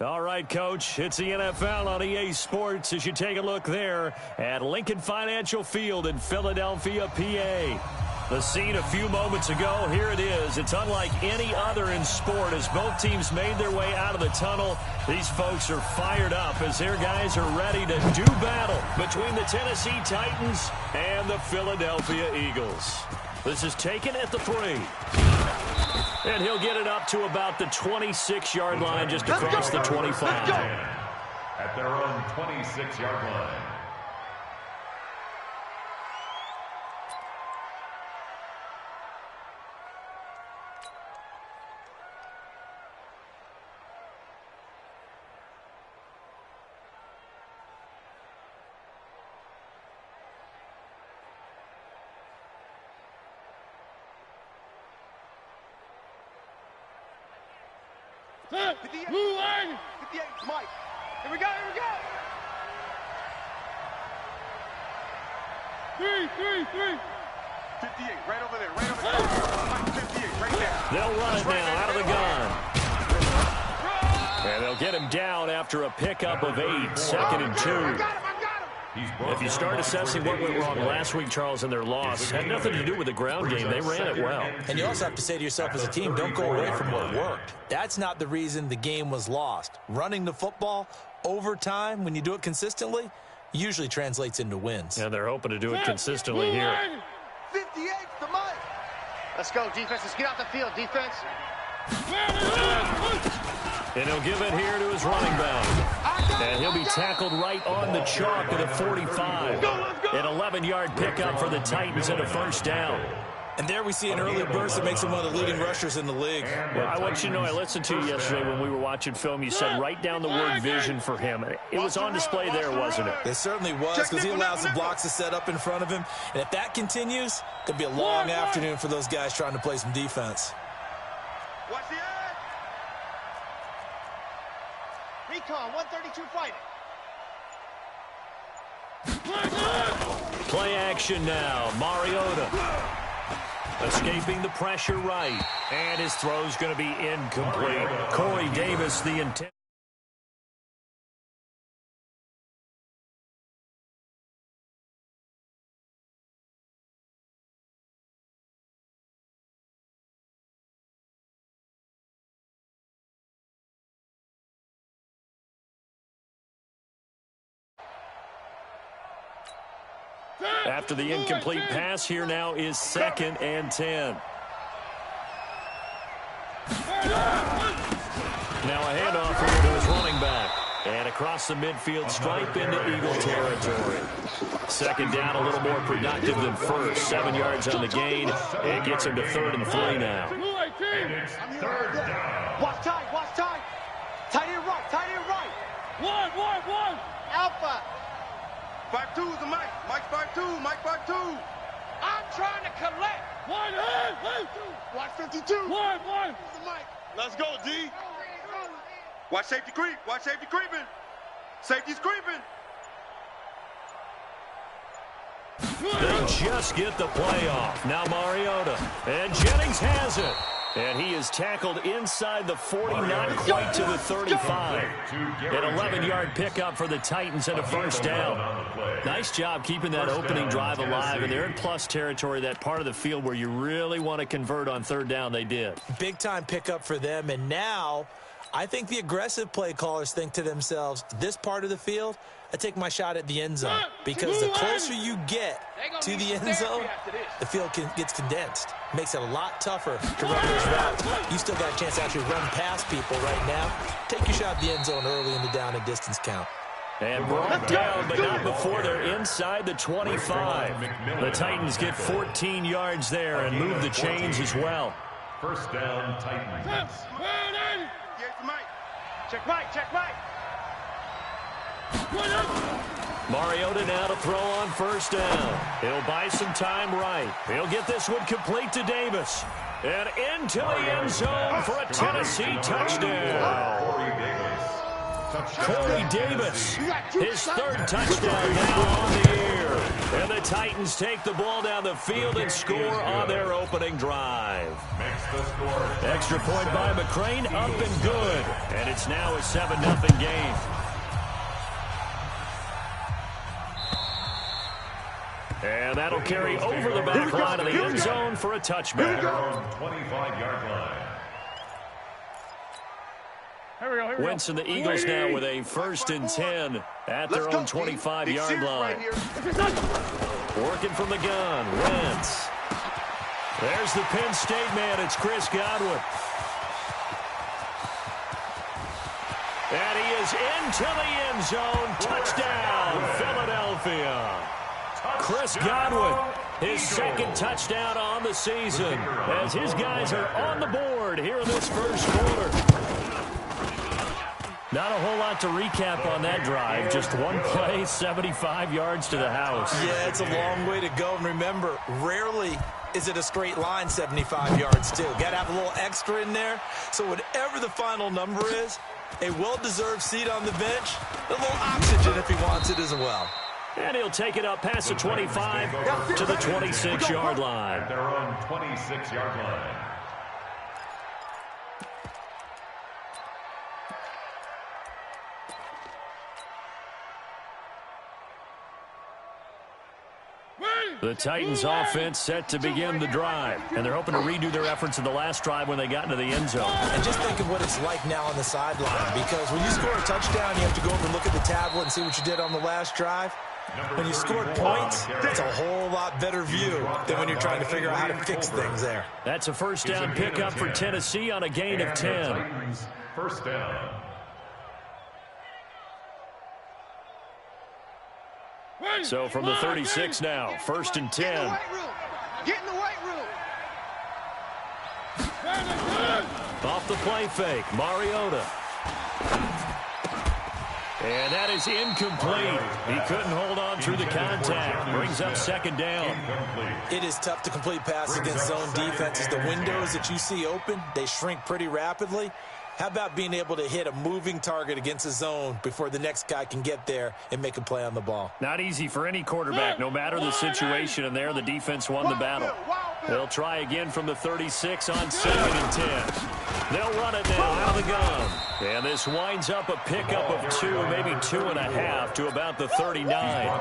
All right, Coach, it's the NFL on EA Sports as you take a look there at Lincoln Financial Field in Philadelphia, PA. The scene a few moments ago, here it is. It's unlike any other in sport as both teams made their way out of the tunnel. These folks are fired up as their guys are ready to do battle between the Tennessee Titans and the Philadelphia Eagles. This is taken at the 3. And he'll get it up to about the 26-yard line, just across the 25. At their own 26-yard line. Blue line! 58, Mike. Here we go, here we go! 3. 58, right over there, right over there. Mike, 58, right there. They'll run it now out of the gun. And they'll get him down after a pickup of 8, 2nd and 2. If you start assessing what went wrong last week, Charles, in their loss, had nothing to do with the ground game. They ran it well. And you also have to say to yourself as a team, don't go away from what worked. That's not the reason the game was lost. Running the football over time, when you do it consistently, usually translates into wins. And they're hoping to do it consistently here. 58, the Mike. Let's go, defense. Let's get out the field, defense. And he'll give it here to his running back. And he'll be tackled right on the chalk at a 45. An 11-yard pickup for the Titans and a first down. And there we see an early burst that makes him one of the leading rushers in the league. Well, I want you to know, I listened to you yesterday when we were watching film. You said write down the word vision for him. It was on display there, wasn't it? It certainly was, because he allows the blocks to set up in front of him. And if that continues, it'll be a long afternoon for those guys trying to play some defense. Watch the edge. Recon, 132 fighting. Play action now. Mariota escaping the pressure right. And his throw's going to be incomplete. Corey Davis, the intent. After the incomplete pass, here now is 2nd and 10. Now a handoff here to his running back. And across the midfield stripe into Eagle territory. 2nd down, a little more productive than first. 7 yards on the gain. It gets him to 3rd and 3 now. And it's 3rd down. Watch tight, watch tight. Tight end right, tight end right. One. Alpha. 5-2 is the Mike. Mike 5-2. Mike 5-2. I'm trying to collect. Watch 52. One. Is the Mike. Let's go, D. Watch safety creep. Watch safety creeping. Safety's creeping. They just get the play off. Now Mariota. And Jennings has it. And he is tackled inside the 40, not quite to the 35. An 11-yard pickup for the Titans and a first down. Nice job keeping that opening drive alive. And they're in plus territory, that part of the field where you really want to convert on 3rd down. They did. Big-time pickup for them. And now I think the aggressive play callers think to themselves, this part of the field, I take my shot at the end zone. Because the closer you get to the end zone, the field gets condensed. Makes it a lot tougher to run those routes. You still got a chance to actually run past people right now. Take your shot at the end zone early in the down and distance count. And brought down, but not before they're inside the 25. The Titans get 14 yards there and move the chains as well. First down, Titans. Check right. Mariota now to throw on first down. He'll buy some time right. He'll get this one complete to Davis. And into the end zone for a Tennessee touchdown. Corey Davis, his 3rd touchdown now on the year. And the Titans take the ball down the field and score on their opening drive. Extra point by McCrane, up and good. And it's now a 7-0 game. And that'll carry over the back line of the end zone for a touchback. 25-yard line. Wentz and the Eagles now with a 1st and 10 at their own 25-yard line. Working from the gun, Wentz. There's the Penn State man. It's Chris Godwin. And he is into the end zone. Touchdown, Philadelphia. Chris Godwin, his 2nd touchdown on the season, as his guys are on the board here in this first quarter. Not a whole lot to recap on that drive. Just one play, 75 yards to the house. Yeah, it's a long way to go. And remember, rarely is it a straight line 75 yards, too. Got to have a little extra in there. So whatever the final number is, a well-deserved seat on the bench, a little oxygen if he wants it as well. And he'll take it up past the 25 to the 26-yard line. At their own 26-yard line. The Titans offense set to begin the drive. And they're hoping to redo their efforts in the last drive when they got into the end zone. And just think of what it's like now on the sideline. Because when you score a touchdown, you have to go over and look at the tablet and see what you did on the last drive. When you scored points, it's a whole lot better view than when you're trying to figure out how to fix things there. That's a 1st down pickup for Tennessee on a gain of 10. 1st down. So from the 36 now, 1st and 10. Get in the weight room. Off the play fake, Mariota. And that is incomplete. He couldn't hold on through the contact. Brings up 2nd down. It is tough to complete passes against zone defenses. The windows that you see open, they shrink pretty rapidly. How about being able to hit a moving target against a zone before the next guy can get there and make a play on the ball? Not easy for any quarterback, no matter the situation, and there the defense won the battle. They'll try again from the 36 on 2nd and 10. They'll run it now out of the gun. And this winds up a pickup of 2, maybe 2.5 to about the 39.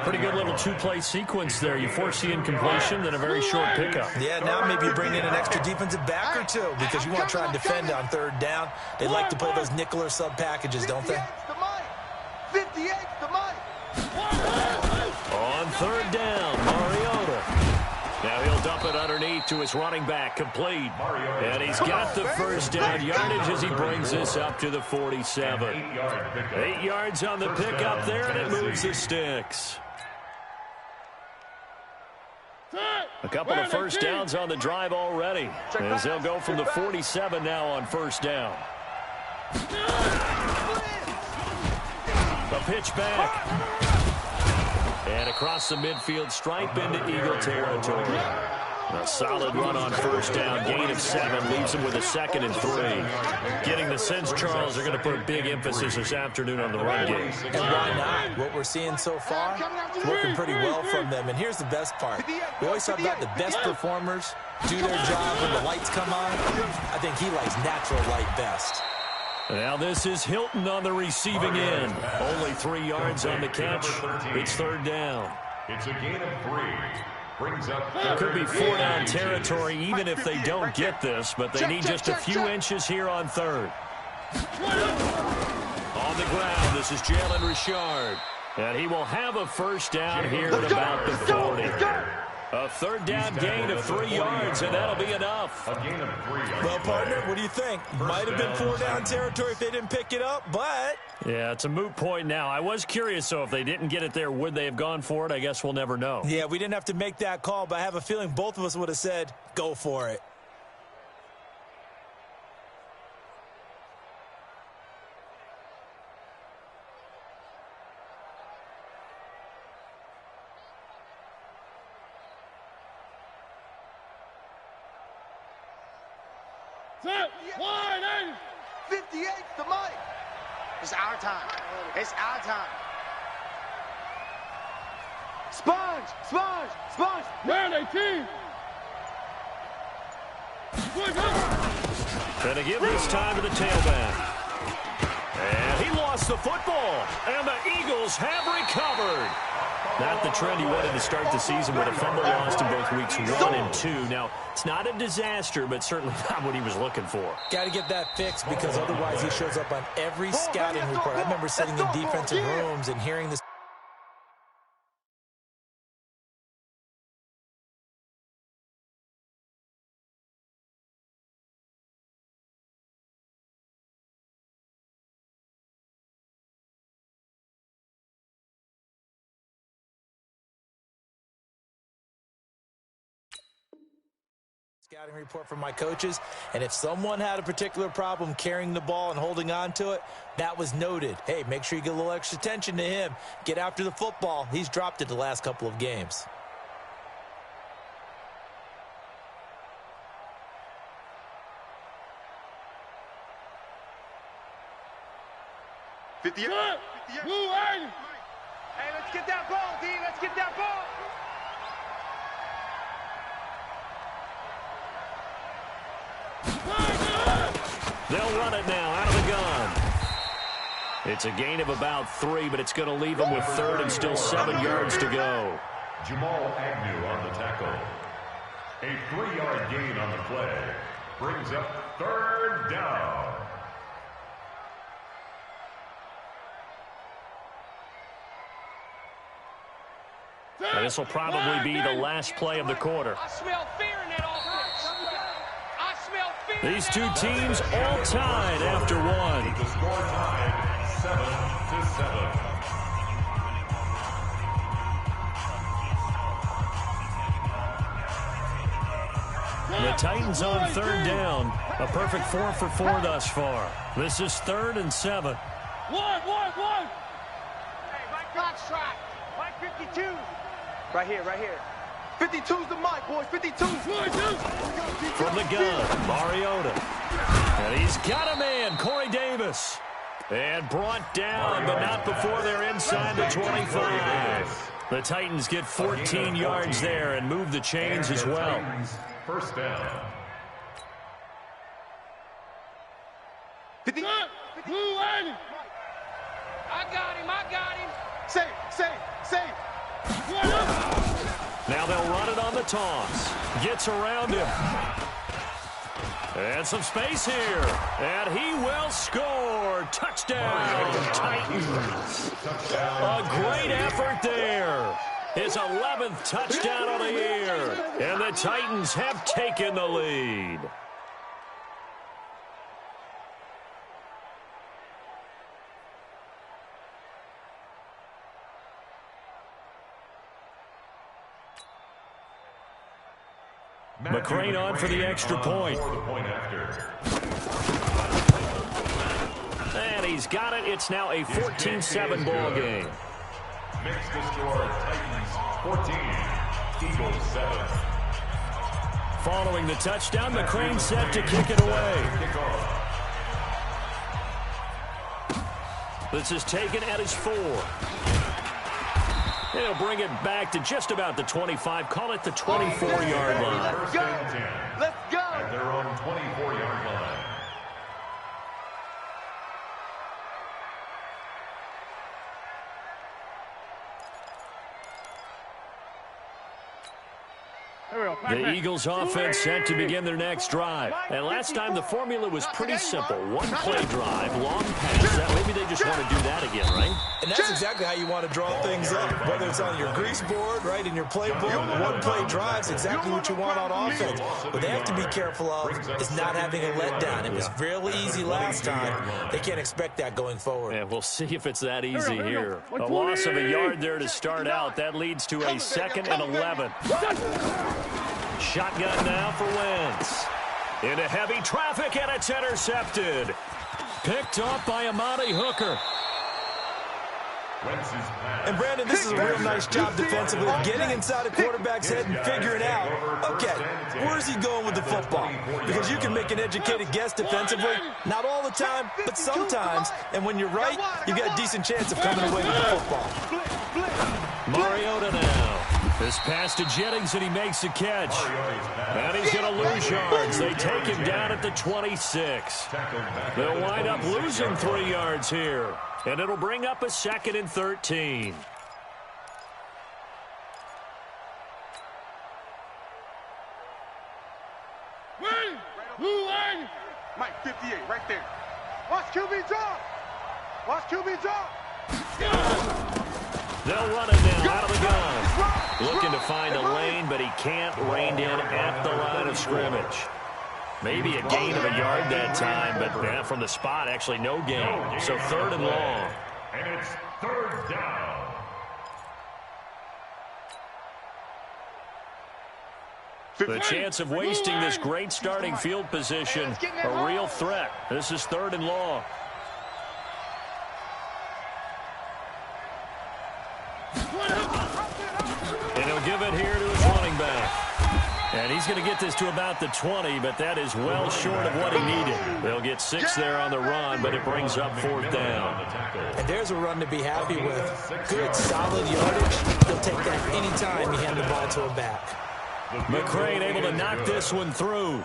Pretty good little 2-play sequence there. You force the incompletion, then a very short pickup. Yeah, now maybe you bring in an extra defensive back or two because you want to try and defend on 3rd down. They like to play those nickel or sub packages, don't they? 58's the mic. On 3rd down, Mariota. Now he'll dump it underneath to his running back, complete. And he's got the 1st down yardage as he brings this up to the 47. 8 yards on the pickup there, and it moves the sticks. A couple of 1st downs on the drive already, as they'll go from the 47 now on 1st down. A pitch back. And across the midfield stripe into Eagle territory. A solid run on 1st down. Gain of 7 leaves him with a 2nd and 3. Getting the sense, Charles, they're going to put a big emphasis this afternoon on the run game. And why not? What we're seeing so far is working pretty well from them. And here's the best part. We always talk about the best performers do their job when the lights come on. I think he likes natural light best. Now this is Hilton on the receiving end. Only 3 yards on the catch. It's 3rd down. It's a gain of 3. Brings up Could be 4-down territory even if they don't get this, but they need just a few inches here on 3rd. On the ground, this is Jalen Richard. And he will have a 1st down here at about the 40. A 3rd down gain of 3 yards, and that'll be enough. a gain of 3. Well, partner, what do you think? Might have been 4-down territory if they didn't pick it up, but... Yeah, it's a moot point now. I was curious, so if they didn't get it there, would they have gone for it? I guess we'll never know. Yeah, we didn't have to make that call, but I have a feeling both of us would have said, go for it. Set, wide, 58's the mic. It's our time. It's our time. Sponge, sponge, sponge. Man, 18. Gonna give this time to the tailback. And he lost the football. And the Eagles have recovered. Not the trend he wanted to start the season with a fumble lost in both weeks 1 and 2. Now, it's not a disaster, but certainly not what he was looking for. Got to get that fixed because otherwise he shows up on every scouting report. I remember sitting in defensive rooms and hearing this. Scouting report from my coaches, and if someone had a particular problem carrying the ball and holding on to it, that was noted. Hey, make sure you get a little extra attention to him. Get after the football. He's dropped it the last couple of games. Hey, let's get that ball, D. Let's get that ball. They'll run it now out of the gun. It's a gain of about 3, but it's going to leave them with 3rd and still 7 yards to go. Jamal Agnew on the tackle. A 3-yard gain on the play. Brings up 3rd down. And this will probably be the last play of the quarter. I smell fear in that offense. I smell fear. These two teams all tied after 1. The score tied 7-7. The Titans on 3rd down. A perfect 4 for 4 thus far. This is 3rd and 7. One. Hey, Mike Cox track. Mike 52. Right here. 52's the mic, boys. 52. From the gun, Mariota. And he's got a man, Corey Davis. And brought down, but not before they're inside the 25. The Titans get 14 yards there and move the chains as well. First down. 50. I got him. Save. Now they'll run it on the toss. Gets around him. And some space here. And he will score. Touchdown, Titans. A great effort there. His 11th touchdown of the year. And the Titans have taken the lead. McCrane on for the extra point. And he's got it. It's now a 14-7 ball game. Makes the score Titans 14, Eagles 7. Following the touchdown, McCrane set to kick it away. This is taken at his 4. He'll bring it back to just about the 25. Call it the 24-yard line. First and 10. Let's go. At their own 24-yard line. The Eagles offense set to begin their next drive. And last time the formula was pretty simple. One play drive, long pass. Maybe they just want to do that again, right? And that's exactly how you want to draw things up, whether it's on your grease board, right, in your playbook. One play drives exactly what you want on offense. What they have to be careful of is not having a letdown. It was really easy last time. They can't expect that going forward. And we'll see if it's that easy here. A loss of a yard there to start out. That leads to a 2nd and 11. Shotgun now for Wentz. Into heavy traffic, and it's intercepted. Picked up by Amani Hooker. And, Brandon, this is a real nice job defensively of getting inside a quarterback's head and figuring out, okay, where's he going with the football? Because you can make an educated guess defensively, not all the time, but sometimes. And when you're right, you've got a decent chance of coming away with the football. Mariota now. This pass to Jennings, and he makes the catch. And he's going to lose yards. They take him down at the 26. They'll wind up losing 3 yards here. And it'll bring up a 2nd and 13. Mike, 58, right there. Watch QB drop. Watch QB drop. They'll run it now out of the gun. Looking to find a lane, but he can't rein in at the line of scrimmage. Maybe a gain of a yard that time, but from the spot, actually no gain. So 3rd and long. And it's 3rd down. The chance of wasting this great starting field position, a real threat. This is 3rd and long. And he'll give it here to his running back. And he's going to get this to about the 20, but that is well short of what he needed. They'll get 6 there on the run, but it brings up 4th down. And there's a run to be happy with. Good, solid yardage. He'll take that anytime you hand the ball to a back. McCrane able to knock this one through.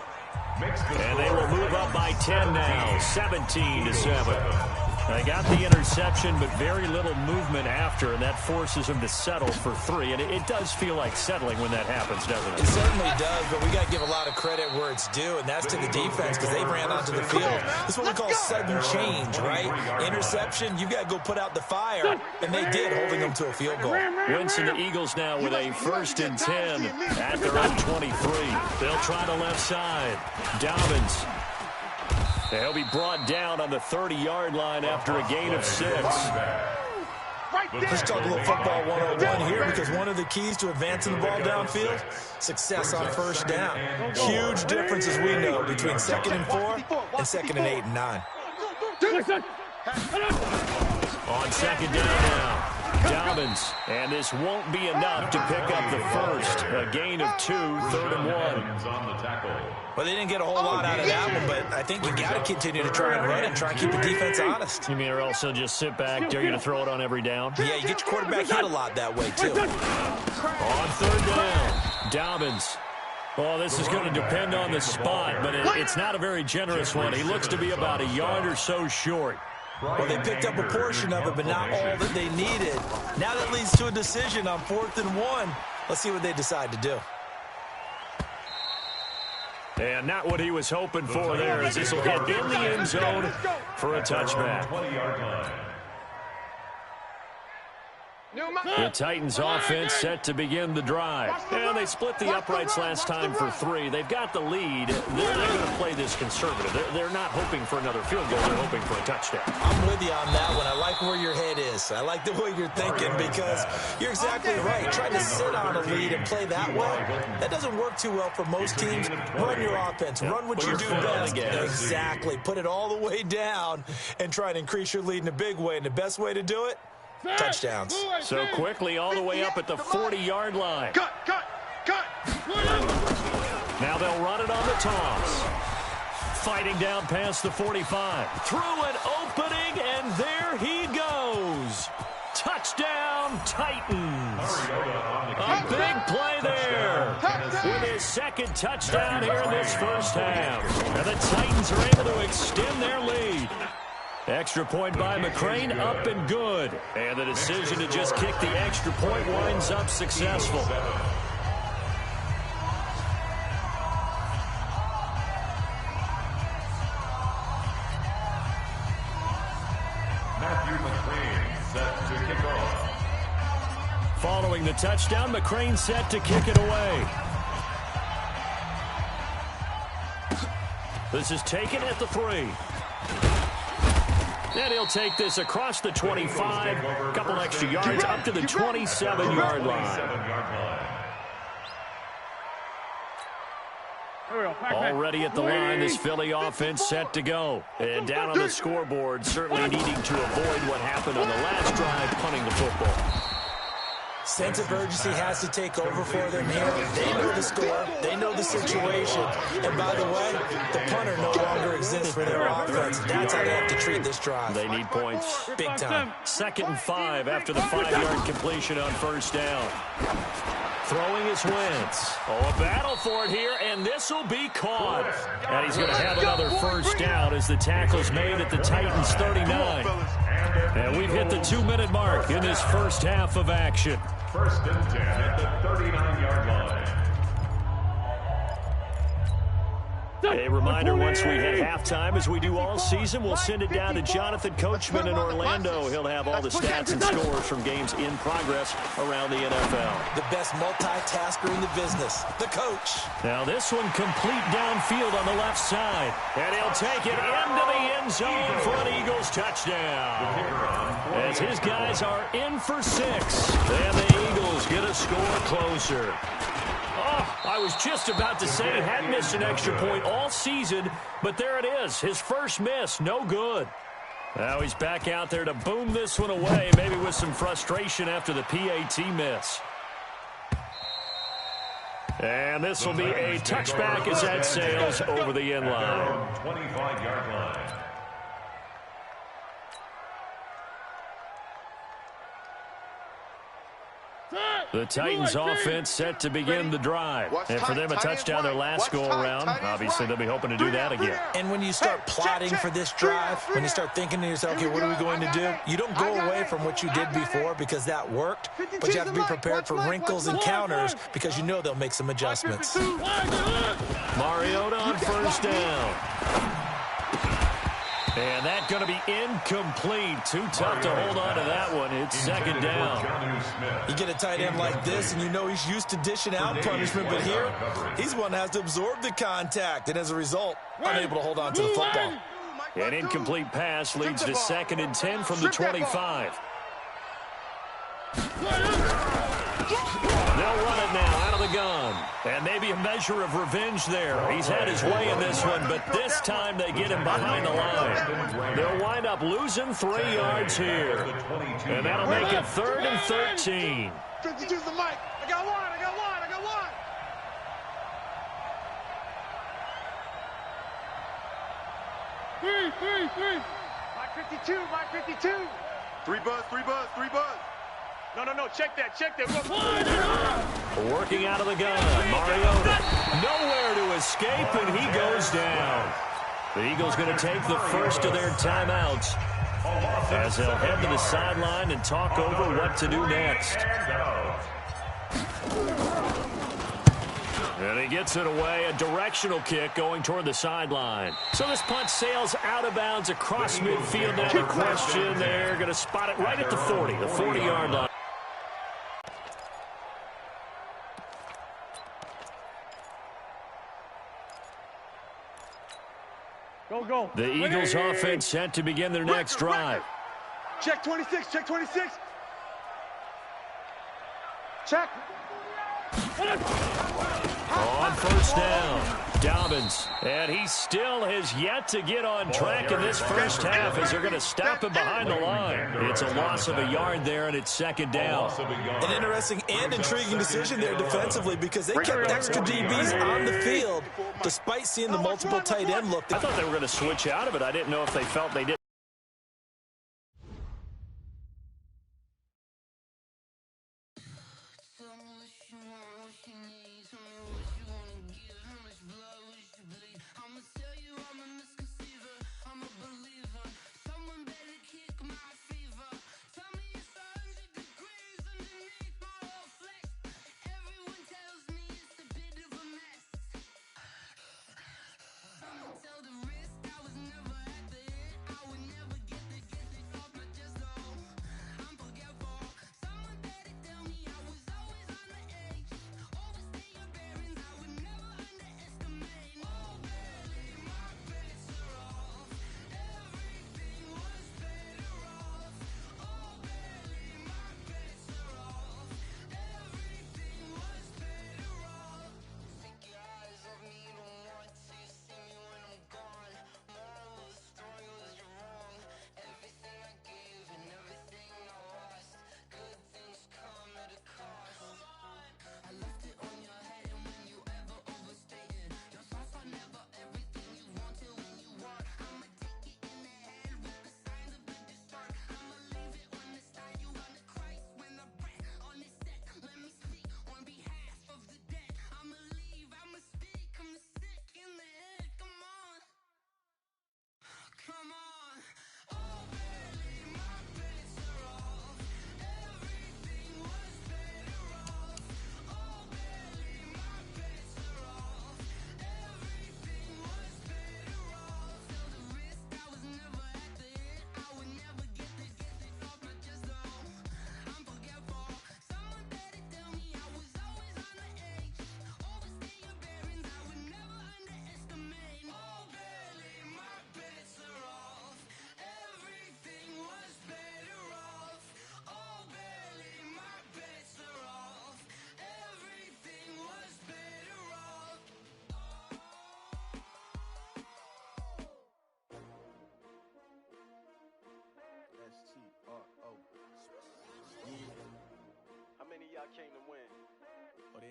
And they will move up by 10 now, 17-7. They got the interception, but very little movement after, and that forces them to settle for 3. And it does feel like settling when that happens, doesn't it? It certainly does, but we got to give a lot of credit where it's due, and that's to the defense because they ran onto the field. This is what we call sudden change, right? Interception, you got to go put out the fire, and they did, holding them to a field goal. Winston, the Eagles now with a 1st and 10 at their own 23. They'll try the left side. Dobbins. He'll be brought down on the 30-yard line after a gain of 6. Let's talk a little football 101 here because one of the keys to advancing the ball downfield, success on 1st down. Huge difference, as we know, between 2nd and 4 and 2nd and 8 and 9. On 2nd down now, Dobbins. And this won't be enough to pick up the 1st. A gain of 2, 3rd and 1. Well, they didn't get a whole lot out of that one, but I think you got to continue to try and run and try and keep the defense honest. You mean or else they'll just sit back, dare you to throw it on every down? Yeah, you get your quarterback hit a lot that way, too. On 3rd down, Dobbins. Well, this is going to depend on the spot, but it's not a very generous one. He looks to be about a yard or so short. Well, they picked up a portion of it, but not all that they needed. Now that leads to a decision on 4th and 1. Let's see what they decide to do. And not what he was hoping for there, as this will hit in the end zone for a touchback. The Titans offense set to begin the drive. And they split the uprights last time for 3. They've got the lead. They're going to play this conservative. They're not hoping for another field goal. They're hoping for a touchdown. I'm with you on that one. I like where your head is. I like the way you're thinking because you're exactly right. Trying to sit on a lead and play that way, that doesn't work too well for most teams. Run your offense. Run what you do best. Exactly. Put it all the way down and try and increase your lead in a big way. And the best way to do it? Touchdowns. So quickly all the way up at the 40-yard line. Cut. Now they'll run it on the toss. Fighting down past the 45. Through an opening, and there he goes. Touchdown, Titans. A big play there. With his 2nd touchdown here in this 1st half. And the Titans are able to extend their lead. Extra point by McCrane, up and good. And the decision to just kick the extra point winds up successful. Matthew McCrane set to kick off. Following the touchdown, McCrane set to kick it away. This is taken at the 3. And he'll take this across the 25, a couple extra yards, up to the 27-yard line. Already at the line, this Philly offense set to go. And down on the scoreboard, certainly needing to avoid what happened on the last drive, punting the football. Sense of urgency has to take over for them here. They know the score. They know the situation. And by the way, the punter no longer exists for their offense. That's how they have to treat this drive. They need points. Big time. 2nd and 5 after the 5-yard completion on first down. Throwing his Wentz. Oh, a battle for it here, and this will be caught. And he's going to have another first down as the tackle's made at the Titans' 39. And we've hit the 2-minute mark in this first half of action. 1st and 10 at the 39-yard line. A reminder, once we hit halftime, as we do all season, we'll send it down to Jonathan Coachman in Orlando. He'll have all the stats and scores from games in progress around the NFL. The best multitasker in the business, the coach. Now this one complete downfield on the left side. And he'll take it into the end zone for an Eagles touchdown. As his guys are in for 6. And the Eagles get a score closer. Oh, I was just about to say he hadn't missed an extra point all season, but there it is. His first miss, no good. Now he's back out there to boom this one away, maybe with some frustration after the PAT miss. And this will be a touchback as that sails over the end line. 25-yard line. The Titans offense set to begin the drive. And for them, a touchdown their last go-around. Obviously, they'll be hoping to do that again. And when you start plotting for this drive, when you start thinking to yourself, okay, what are we going to do? You don't go away from what you did before because that worked, but you have to be prepared for wrinkles and counters because you know they'll make some adjustments. Mariota on first down. And that's going to be incomplete. Too tough to hold on to that one. It's 2nd down. You get a tight end like this, and you know he's used to dishing out punishment, but here, he's one that has to absorb the contact, and as a result, unable to hold on to the football. An incomplete pass leads to 2nd and 10 from the 25. They'll run it now out of the gun. And maybe a measure of revenge there. He's had his way in this one, but this time they get him behind the line. They'll wind up losing 3 yards here. And that'll make it 3rd and 13. 52's the mic. I got one. Three. Mike 52. 3 buzz. No, check that. Working out of the gun, Mariota. Nowhere to escape, and he goes down. The Eagles going to take the first of their timeouts as they'll head to the sideline and talk over what to do next. And he gets it away, a directional kick going toward the sideline. So this punt sails out of bounds across midfield. Now the question, they're going to spot it right at the 40, the 40-yard line. Go. The Eagles offense set to begin their next drive. Check 26. Check. On first down, Dobbins. And he still has yet to get on track in this first half as they're going to stop him behind the line. It's a loss of a yard there, and it's 2nd down. An interesting and intriguing decision there defensively because they kept extra DBs on the field despite seeing the multiple tight end look. I thought they were going to switch out of it. I didn't know if they felt they did.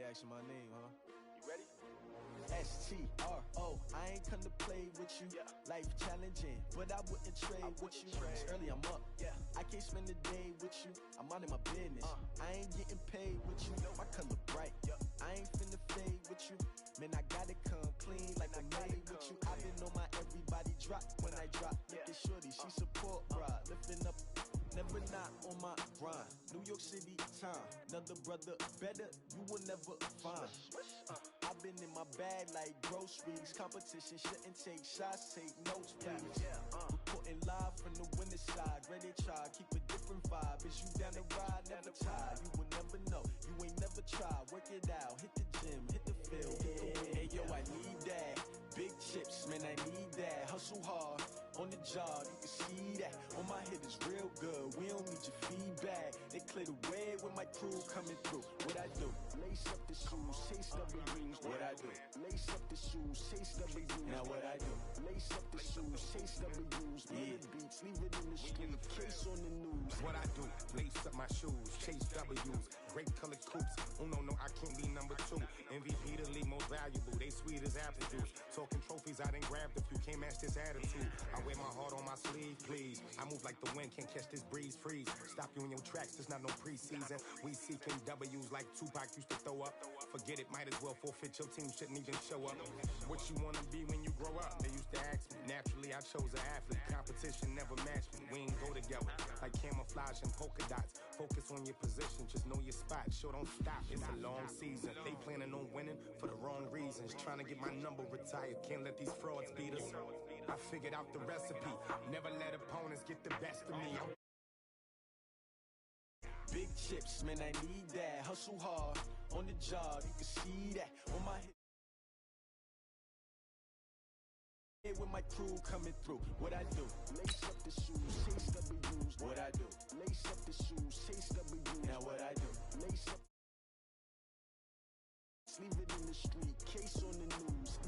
asking my name, huh? You ready? S-T-R-O, I ain't come to play with you. Life challenging, but I wouldn't trade with you. It's early, I'm up. I can't spend the day with you. I'm out of my business. I ain't getting paid with you. My color bright. I ain't finna fade with you. Man, I gotta come clean like I made with you. I've been on my everybody drop when I drop. Look at shorty, she support bra. Lifting up, never not on my grind. New York City time, another brother better, you will never find. I've been in my bag like groceries. Competition shouldn't take shots, take notes, please. Reporting live from the winter side. Ready to try, keep a different vibe. Is you down the ride, never tired. You will never know, you ain't never tried. Work it out, hit the gym, hit the field. Hey yo, I need that. Big chips, man, I need that. Hustle hard, on the job, you can see that. On my head is real good, we don't need your feedback. They clear the way with my crew coming through. What I do? Lace up the shoes, chase W's. What I do? Lace up the shoes, chase W's. Now what I do? Lace up the shoes, chase W's. Yeah, beats, leave it in the street, case on the news. What I do? Lace up my shoes, chase W's. Great colored coops. Oh no, I can't be number 2. MVP the league most valuable. They sweet as apple juice. Talking trophies, I done grabbed a few. Can't match this attitude. I wear my heart on my sleeve, please. I move like the wind, can't catch this breeze, freeze. Stop you in your tracks, there's not no preseason. We seeking W's like Tupac used to throw up. Forget it, might as well forfeit. Your team shouldn't even show up. What you wanna be when you grow up? They used to ask me. Naturally, I chose an athlete. Competition never matched me. We ain't go together like camouflage and polka dots. Focus on your position, just know your spot. Sure, don't stop. It's a long season. They planning on winning for the wrong reasons. Trying to get my number retired. Can't let these frauds beat us. I figured out the recipe. Never let opponents get the best of me. Big chips, man, I need that. Hustle hard, on the job, you can see that. On my head with my crew coming through. What I do? Lace up the shoes, chase W's. What I do? Lace up the shoes, chase W's. Now what I do? Lace up, leave it in the street, case on the news.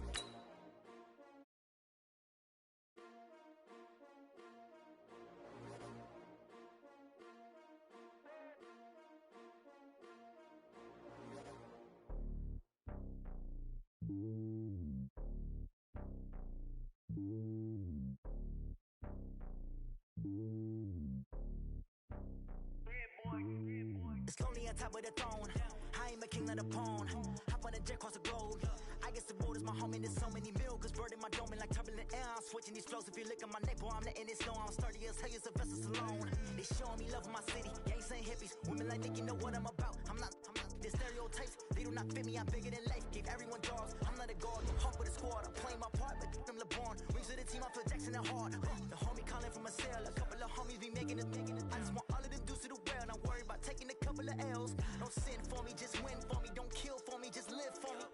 It's lonely on top of the throne. I ain't a king of the pawn. Hop on a jet across the globe. I guess the road is my home and there's so many milkers birding my dome like turbulent air. I'm switching these flows. If you look at my neck, boy, I'm letting it snow. I'm sturdy as hell, Sylvester Stallone. They showing me love in my city. Gangs ain't hippies. Women like Nick, you know what I'm about. I'm not the stereotypes. They do not fit me. I'm bigger than life. Gave everyone jobs. I'm not a guard. The hawk with a squad. I'm playing my part, but them LeBron. Rings to the team. I feel Jackson and hard. The homie calling from a cell. A couple of homies be making it. I just want all of them dudes to the well. Not worry about taking a couple of L's. Don't sin for me, just win for me. Don't kill for me, just live for me.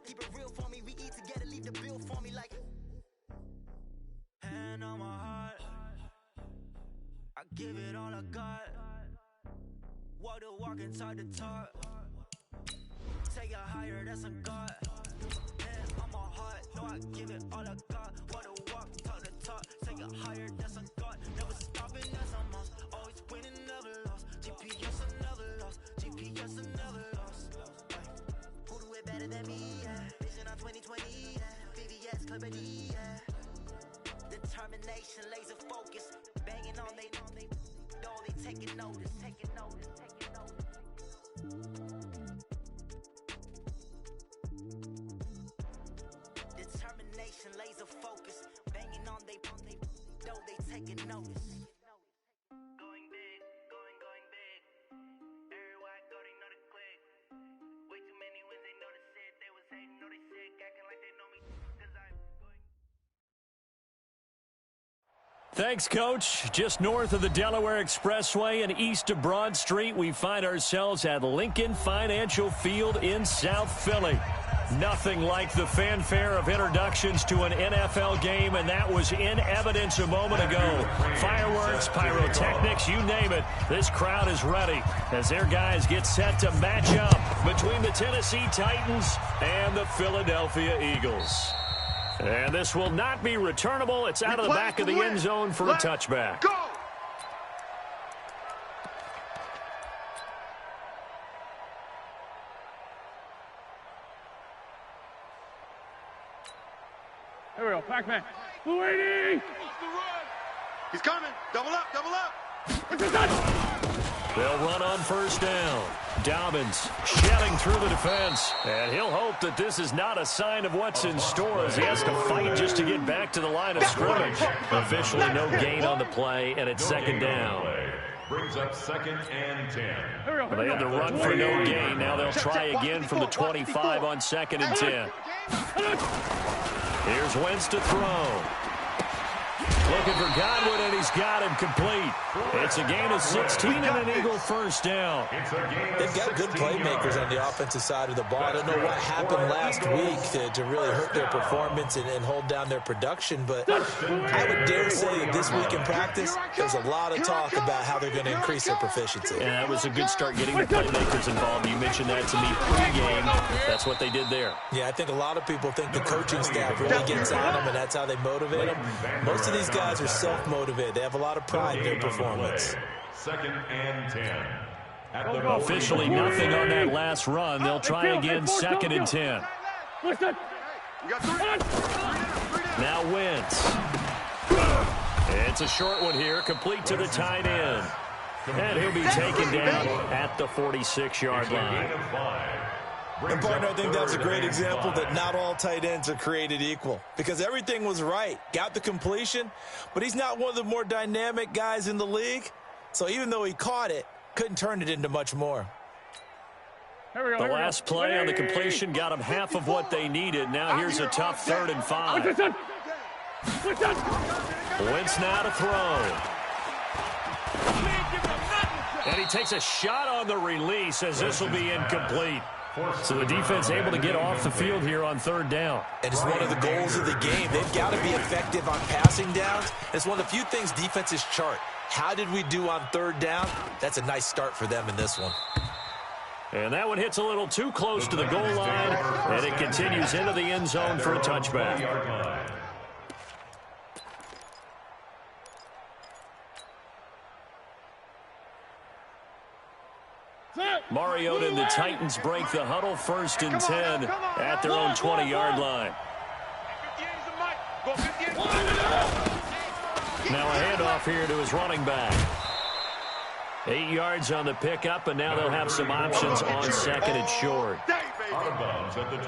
Keep it real for me. We eat together, leave the bill for me like. Hand on my heart, I give it all I got. Walk the walk and talk the talk. Take it higher, that's a God. Hand on my heart, no, I give it all I got. Walk the walk, talk the talk. Take it higher, that's a God. Never stopping, that's a must. Always winning, never lost. GPS, another loss. GPS, another loss. Who do it better than me? Yeah. Vision on 2020. Yeah. VVS, Clippity. Yeah. Determination, laser focus. Banging on they know they taking notice. Taking notice. Taking notice. Determination, laser focus. Banging on they know they taking notice. Going big, going big. Everywhere I go, they know the click. Way too many wins, they know the shit. They was hating, know they sick, acting like they know me. Cause I'm going. Thanks, Coach. Just north of the Delaware Expressway and east of Broad Street, we find ourselves at Lincoln Financial Field in South Philly. Nothing like the fanfare of introductions to an NFL game, and that was in evidence a moment ago. Fireworks, pyrotechnics, you name it. This crowd is ready as their guys get set to match up between the Tennessee Titans and the Philadelphia Eagles. And this will not be returnable. It's out of the back of the end zone for a touchback. Go! Back man. Blue 80. He's coming. Double up, double up. They'll run on first down. Dobbins shelling through the defense. And he'll hope that this is not a sign of what's in store as he has to fight just to get back to the line of scrimmage. Officially no gain on the play, and it's second down. Brings up 2nd and 10. They had to run for no gain. Now they'll try again from the 25 on 2nd and 10. Here's Wentz to throw. Looking for Godwin, and he's got him complete. It's a gain of 16 and an Eagle first down. They've got good playmakers on the offensive side of the ball. I don't know what happened last week to really hurt their performance and hold down their production, but I would dare say that this week in practice, there's a lot of talk about how they're going to increase their proficiency. And that was a good start getting the playmakers involved. You mentioned that to me pregame. That's what they did there. Yeah, I think a lot of people think the coaching staff really gets on them, and that's how they motivate them. Most of these guys are self-motivated. They have a lot of pride in their performance. 2nd and 10. Officially nothing on that last run. They'll try again 2nd and 10. Now Wentz. It's a short one here, complete to the tight end. And he'll be taken down at the 46-yard line. And, partner, I think that's a great example that not all tight ends are created equal, because everything was right. Got the completion, but he's not one of the more dynamic guys in the league. So even though he caught it, couldn't turn it into much more. The last play on the completion got him half of what they needed. Now here's a tough 3rd and 5. Wentz now to throw. And he takes a shot on the release as this will be incomplete. So the defense able to get off the field here on 3rd down. And it's one of the goals of the game. They've got to be effective on passing downs. It's one of the few things defenses chart. How did we do on 3rd down? That's a nice start for them in this one. And that one hits a little too close to the goal line, and it continues into the end zone for a touchback. Mariota and the Titans break the huddle 1st and 10 at their own 20-yard line. Now a handoff here to his running back. 8 yards on the pickup, and now they'll have some options on 2nd and short.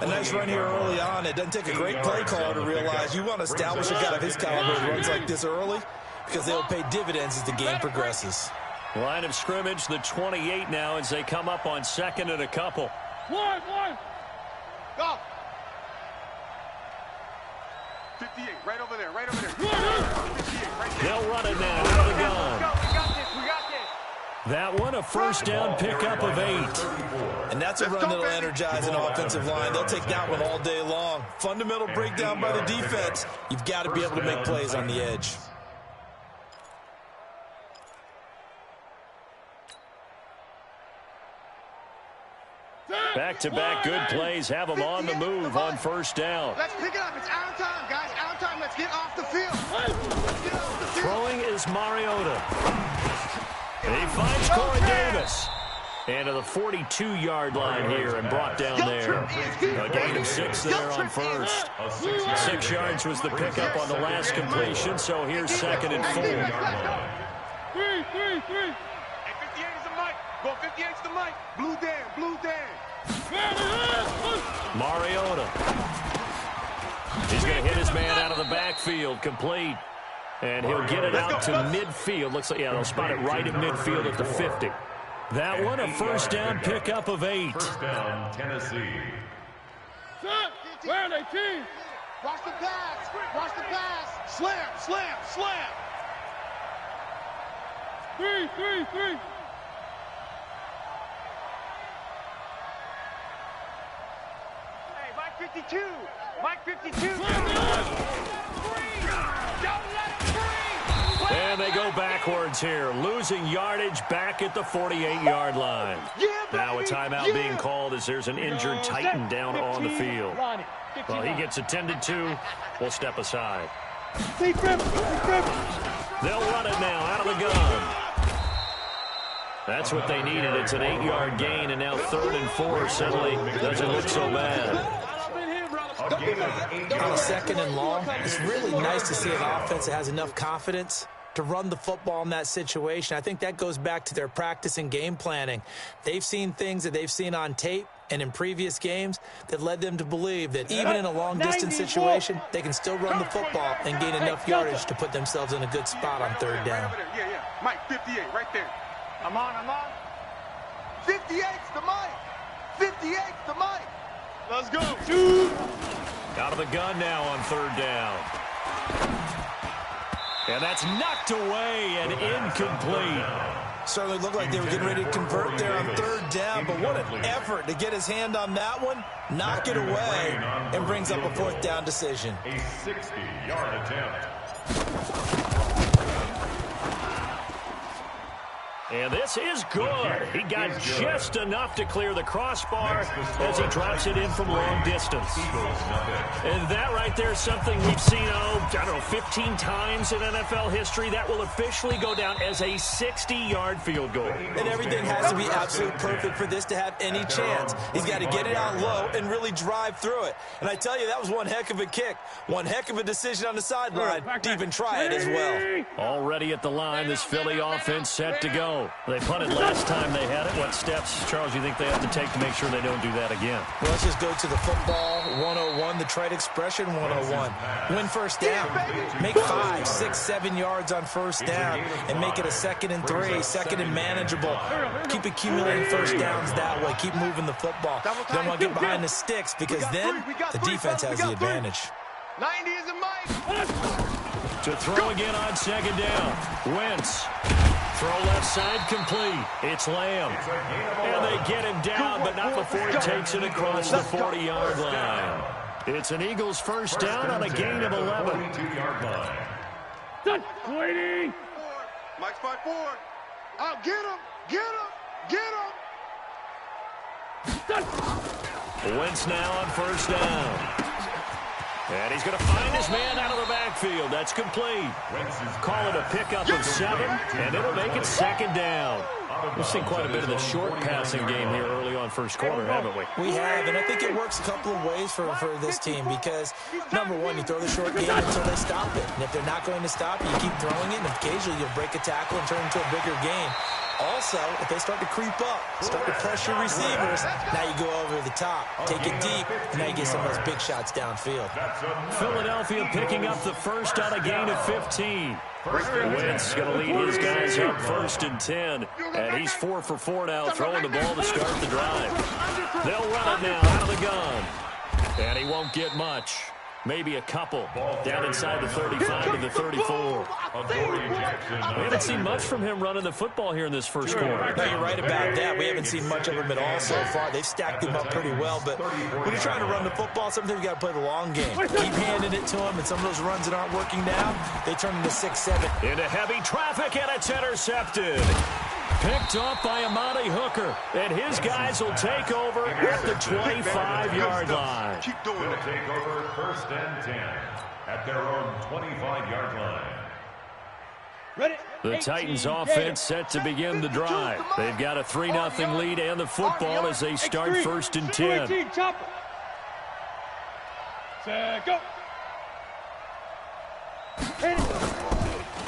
A nice run here early on. It doesn't take a great play caller to realize you want to establish a guy of his caliber who runs like this early, because they'll pay dividends as the game progresses. Line of scrimmage, the 28 now as they come up on 2nd and a couple. One. Go. 58, right over there, right over there. 58, right there. They'll run it now out of the gun. We got this. That one, a first down pickup of 8. And that's a run that'll energize an offensive line. They'll take that one all day long. Fundamental breakdown by the defense. You've got to be able to make plays on the edge. Back-to-back good plays have them on the move on first down. Let's pick it up. It's out of time, guys. Out of time. Let's get off the field. Throwing is Mariota. He finds Corey Davis. And to the 42-yard line here and brought down there. A gain of 6 there on first. 6 yards was the pickup on the last completion, so here's 2nd and 4. Three. Hey, 58 is the mic. Go 58 is the mic. Blue Dan. Mariota. He's going to hit his man out of the backfield, complete. And he'll get it out to midfield. Looks like, yeah, they'll spot it right at midfield at the 50. That one, a first down pickup of 8. First down, Tennessee. Set. Where are they, team? Watch the pass. Watch the pass. Slam. Three. Hey, Mike 52. Mike 52. And they go backwards here, losing yardage back at the 48-yard line. Now a timeout being called as there's an injured Titan down on the field. Well, he gets attended to. We'll step aside. They'll run it now out of the gun. That's what they needed. It's an 8-yard gain, and now 3rd and 4 suddenly doesn't look so bad. On a second and long, it's really nice to see an offense that has enough confidence to run the football in that situation. I think that goes back to their practice and game planning. They've seen things that they've seen on tape and in previous games that led them to believe that even in a long-distance situation, they can still run the football and gain enough yardage to put themselves in a good spot on third down. Yeah. Mike, 58, right there. I'm on. 58's the Mike. 58's the Mike. Let's go. Out of the gun now on third down. And that's knocked away and incomplete. Certainly looked like they were getting ready to convert there on third down, but what an effort to get his hand on that one, knock it away, and brings up a fourth down decision. A 60-yard attempt. And this is good. He got just enough to clear the crossbar as he drops it in from long distance. And that right there is something we've seen, 15 times in NFL history. That will officially go down as a 60-yard field goal. And everything has to be absolutely perfect for this to have any chance. He's got to get it out low and really drive through it. And I tell you, that was one heck of a kick. One heck of a decision on the sideline to even try it as well. Already at the line, this Philly offense set to go. They punted last time they had it. What steps, Charles, you think they have to take to make sure they don't do that again? Well, let's just go to the football 101, the trade expression 101. Win first down. Make 5, 6, 7 yards on first down and make it a 2nd and 3, 2nd and manageable. Keep accumulating first downs that way. Keep moving the football. You don't want to get behind the sticks because then the defense has the advantage. 90 is a Mike. To throw again on second down. Wentz. Throw left side complete. It's Lamb. And they get him down, but not before he takes it across the 40-yard line. It's an Eagles first down on a gain of 11. 42-yard line. Touch, waiting. Mike spot 4. Oh, get him. Wentz now on first down. And he's going to find his man out of the backfield. That's complete. Call it a pickup of 7, and it'll make it second down. We've seen quite a bit of the short passing game here early on first quarter, haven't we? We have, and I think it works a couple of ways for this team because, number one, you throw the short game until they stop it. And if they're not going to stop it, you keep throwing it, and occasionally you'll break a tackle and turn it into a bigger game. Also, if they start to creep up, start to pressure receivers, now you go over the top, take it deep, and now you get some of those big shots downfield. Philadelphia picking up the first on a gain of 15. Wentz going to lead his guys up 1st and 10, and he's 4 for 4 now, throwing the ball to start the drive. They'll run it now out of the gun, and he won't get much. Maybe a couple down inside the 35 to the 34. We haven't seen much from him running the football here in this first quarter. No, you're right about that. We haven't seen much of him at all so far. They've stacked him up pretty well, but when you're trying to run the football, sometimes you got to play the long game. Keep handing it to him, and some of those runs that aren't working now, they turn into 6-7. Into heavy traffic, and it's intercepted. Picked off by Amani Hooker, and his guys will take over at the 25-yard line. Keep doing it. Take over 1st and 10 at their own 25-yard line. Ready? The Titans offense set to begin the drive. They've got a 3-0 lead and the football as they start 1st and 10. Set, go.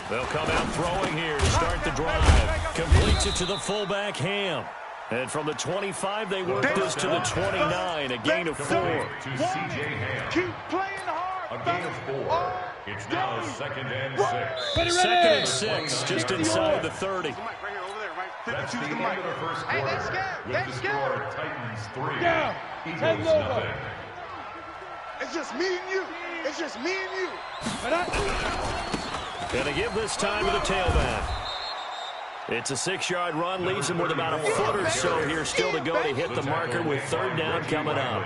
They'll come out throwing here to start the drive. Completes it to the fullback, Ham. And from the 25, they work this to the 29, a gain of 4. To C.J. Ham. Keep playing hard. A gain of 4. It's now 2nd and 6. 2nd and 6, just inside the 30. Mike, right here, over there, right? That's the 52's end the Mike. of the first Hey, quarter. that's scared. With That's the scared. score, Titans 3, Down. Eagles 10 nothing. It's just me and you. It's just me and you. Going to give this time to the tailback. It's a 6-yard run, leaves him with about a foot or so here still to go to hit the marker with 3rd down coming up.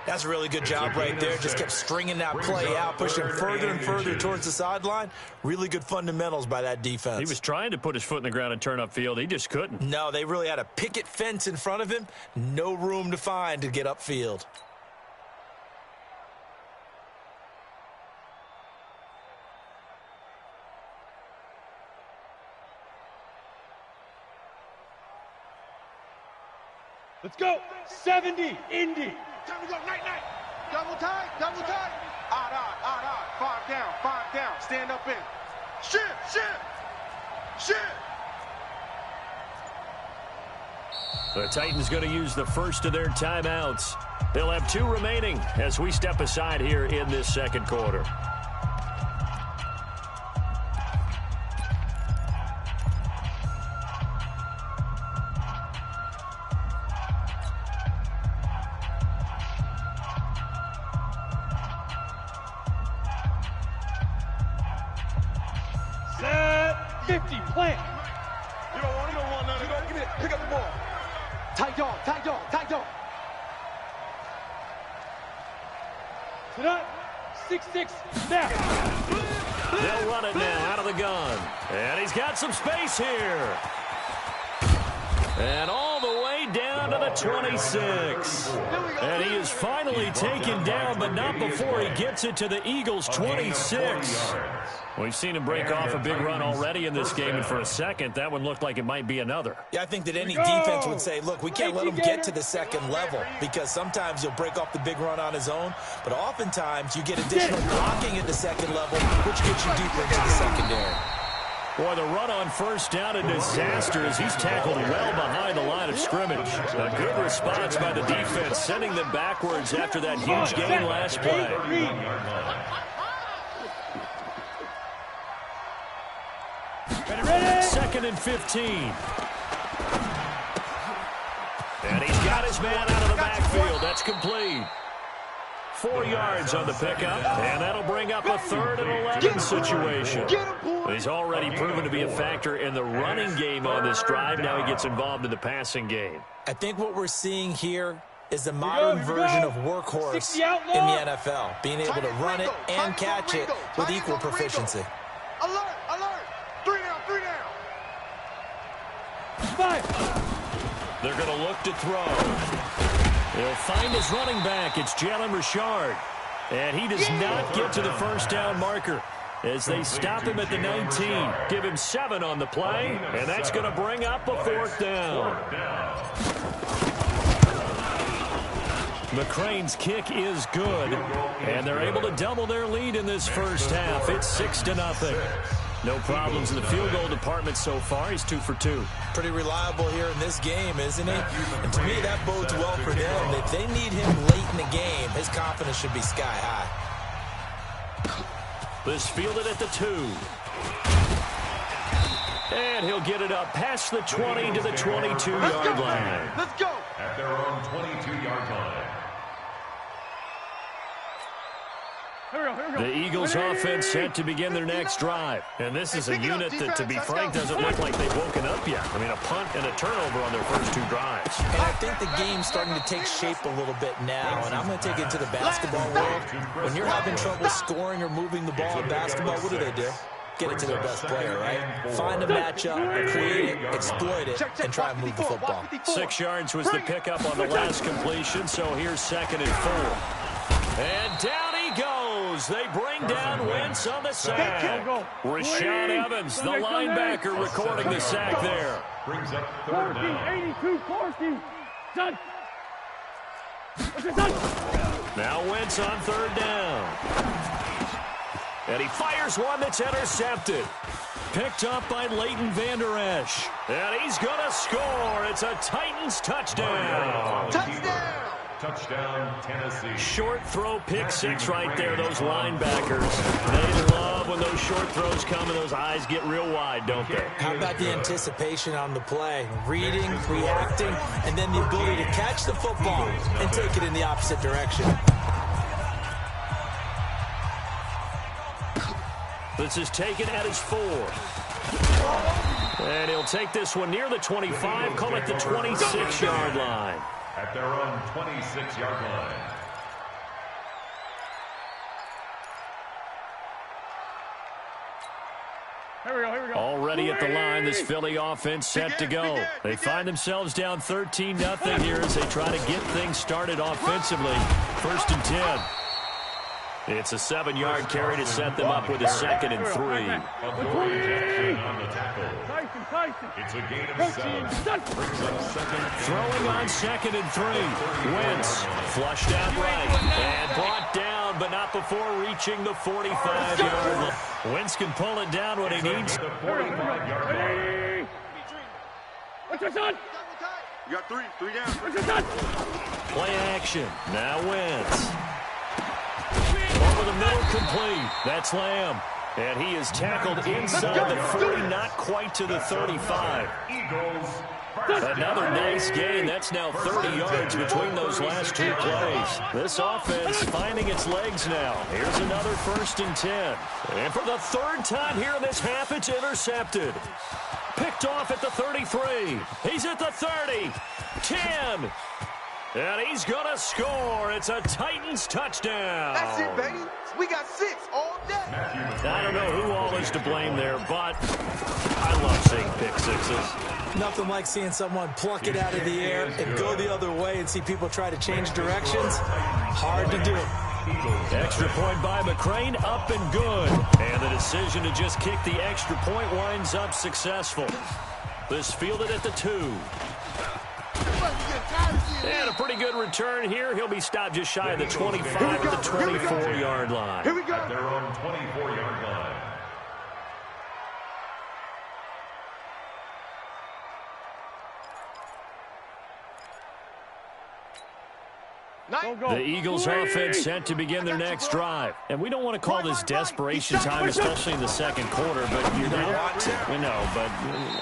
That's a really good job right there. Just kept stringing that play out, pushing further and further towards the sideline. Really good fundamentals by that defense. He was trying to put his foot in the ground and turn upfield. He just couldn't. No, they really had a picket fence in front of him. No room to find to get upfield. Let's go. 70, Indy. Time to go. Night, night. double tight, double tight. Odd. 5 down. Stand up in. Shift. The Titans going to use the first of their timeouts. They'll have 2 remaining as we step aside here in this second quarter. Set 50, plant. You don't want him to run none of that. Give me that. Pick up the ball. Tight dog. Sit up. 6-6, now. They'll run it now out of the gun. And he's got some space here. And all the way down to the 26. And he is finally taken down, but not before he gets it to the Eagles' 26. We've seen him break off a big run already in this game, and for a second, that one looked like it might be another. Yeah, I think that any defense would say, look, we can't let him get to the second level, because sometimes he'll break off the big run on his own, but oftentimes you get additional blocking at the second level, which gets you deeper into the secondary. Boy, the run on first down, a disaster as he's tackled well behind the line of scrimmage. A good response by the defense, sending them backwards after that huge gain last play. Second and 15. And he's got his man out of the backfield. That's complete. 4 yards on the pickup, and that'll bring up a 3rd and 11 situation. He's already proven to be a factor in the running game on this drive. Now he gets involved in the passing game. I think what we're seeing here is the modern version of workhorse in the NFL, being able to run it and catch it with equal proficiency. Alert. 3 down. 5. They're going to look to throw. He'll find his running back. It's Jalen Richard. And he does not get to the first down marker as they stop him at the 19. Give him 7 on the play, and that's going to bring up a 4th down. McCrane's kick is good, and they're able to double their lead in this first half. It's 6-0. No problems in the field goal department so far. He's 2 for 2. Pretty reliable here in this game, isn't he? And to me, that bodes well for them. If they need him late in the game, his confidence should be sky high. This fielded at the 2. And he'll get it up past the 20 to the 22-yard line. Let's go. At their own 22-yard line. The Eagles offense set to begin their next drive. And this is a unit that, to be frank, doesn't look like they've woken up yet. I mean, a punt and a turnover on their first 2 drives. And I think the game's starting to take shape a little bit now. And I'm going to take it to the basketball world. When you're having trouble scoring or moving the ball in basketball, what do? Get it to their best player, right? Find a matchup, create it, exploit it, and try and move the football. 6 yards was the pickup on the last completion, so here's 2nd and 4. And down he goes. They bring down Wentz on the sack. Rashaan Evans, the linebacker, recording the sack there. Brings up 3rd down. 82, Corsi. Done. Now Wentz on 3rd down. And he fires one that's intercepted. Picked up by Leighton Vander Esch. And he's going to score. It's a Titans touchdown. Touchdown, Tennessee. Short throw, pick 6 right there. Those linebackers, they love when those short throws come and those eyes get real wide, don't they? How about the anticipation on the play? Reading, reacting, and then the ability to catch the football and take it in the opposite direction. This is taken at his 4. And he'll take this one near the 25, call it the 26-yard line. At their own 26-yard line. Here we go. Already at the line, this Philly offense set to go. They find themselves down 13-0 here as they try to get things started offensively. 1st and 10. It's a 7-yard carry to set them up with a 2nd and 3. On the tackle. It's a gain of 7. Brings up 2nd. Throwing on 2nd and 3. Wentz flushed out right and brought down, but not before reaching the 45-yard line. Wentz can pull it down when he needs. The 45-yard line. What's your son? You got 3 down. What's your son? Play action. Now Wentz. Over the middle, complete. That's Lamb. And he is tackled inside the 40, not quite to the 35. Another nice gain. That's now 30 yards between those last 2 plays. This offense finding its legs now. Here's another 1st and 10. And for the 3rd time here in this half, it's intercepted. Picked off at the 33. He's at the 30. 10. And he's going to score. It's a Titans touchdown. That's it, baby. We got 6 all day. I don't know who all is to blame there, but I love seeing pick sixes. Nothing like seeing someone pluck it out of the air and go the other way and see people try to change directions. Hard to do. Extra point by McCrane, up and good. And the decision to just kick the extra point winds up successful. This fielded at the 2. And a pretty good return here. He'll be stopped just shy of the 25 to the 24-yard line. Here we go. At their own 24-yard line. The Eagles offense set to begin their next drive. And we don't want to call this desperation time, especially in the second quarter, but you're down. We know, but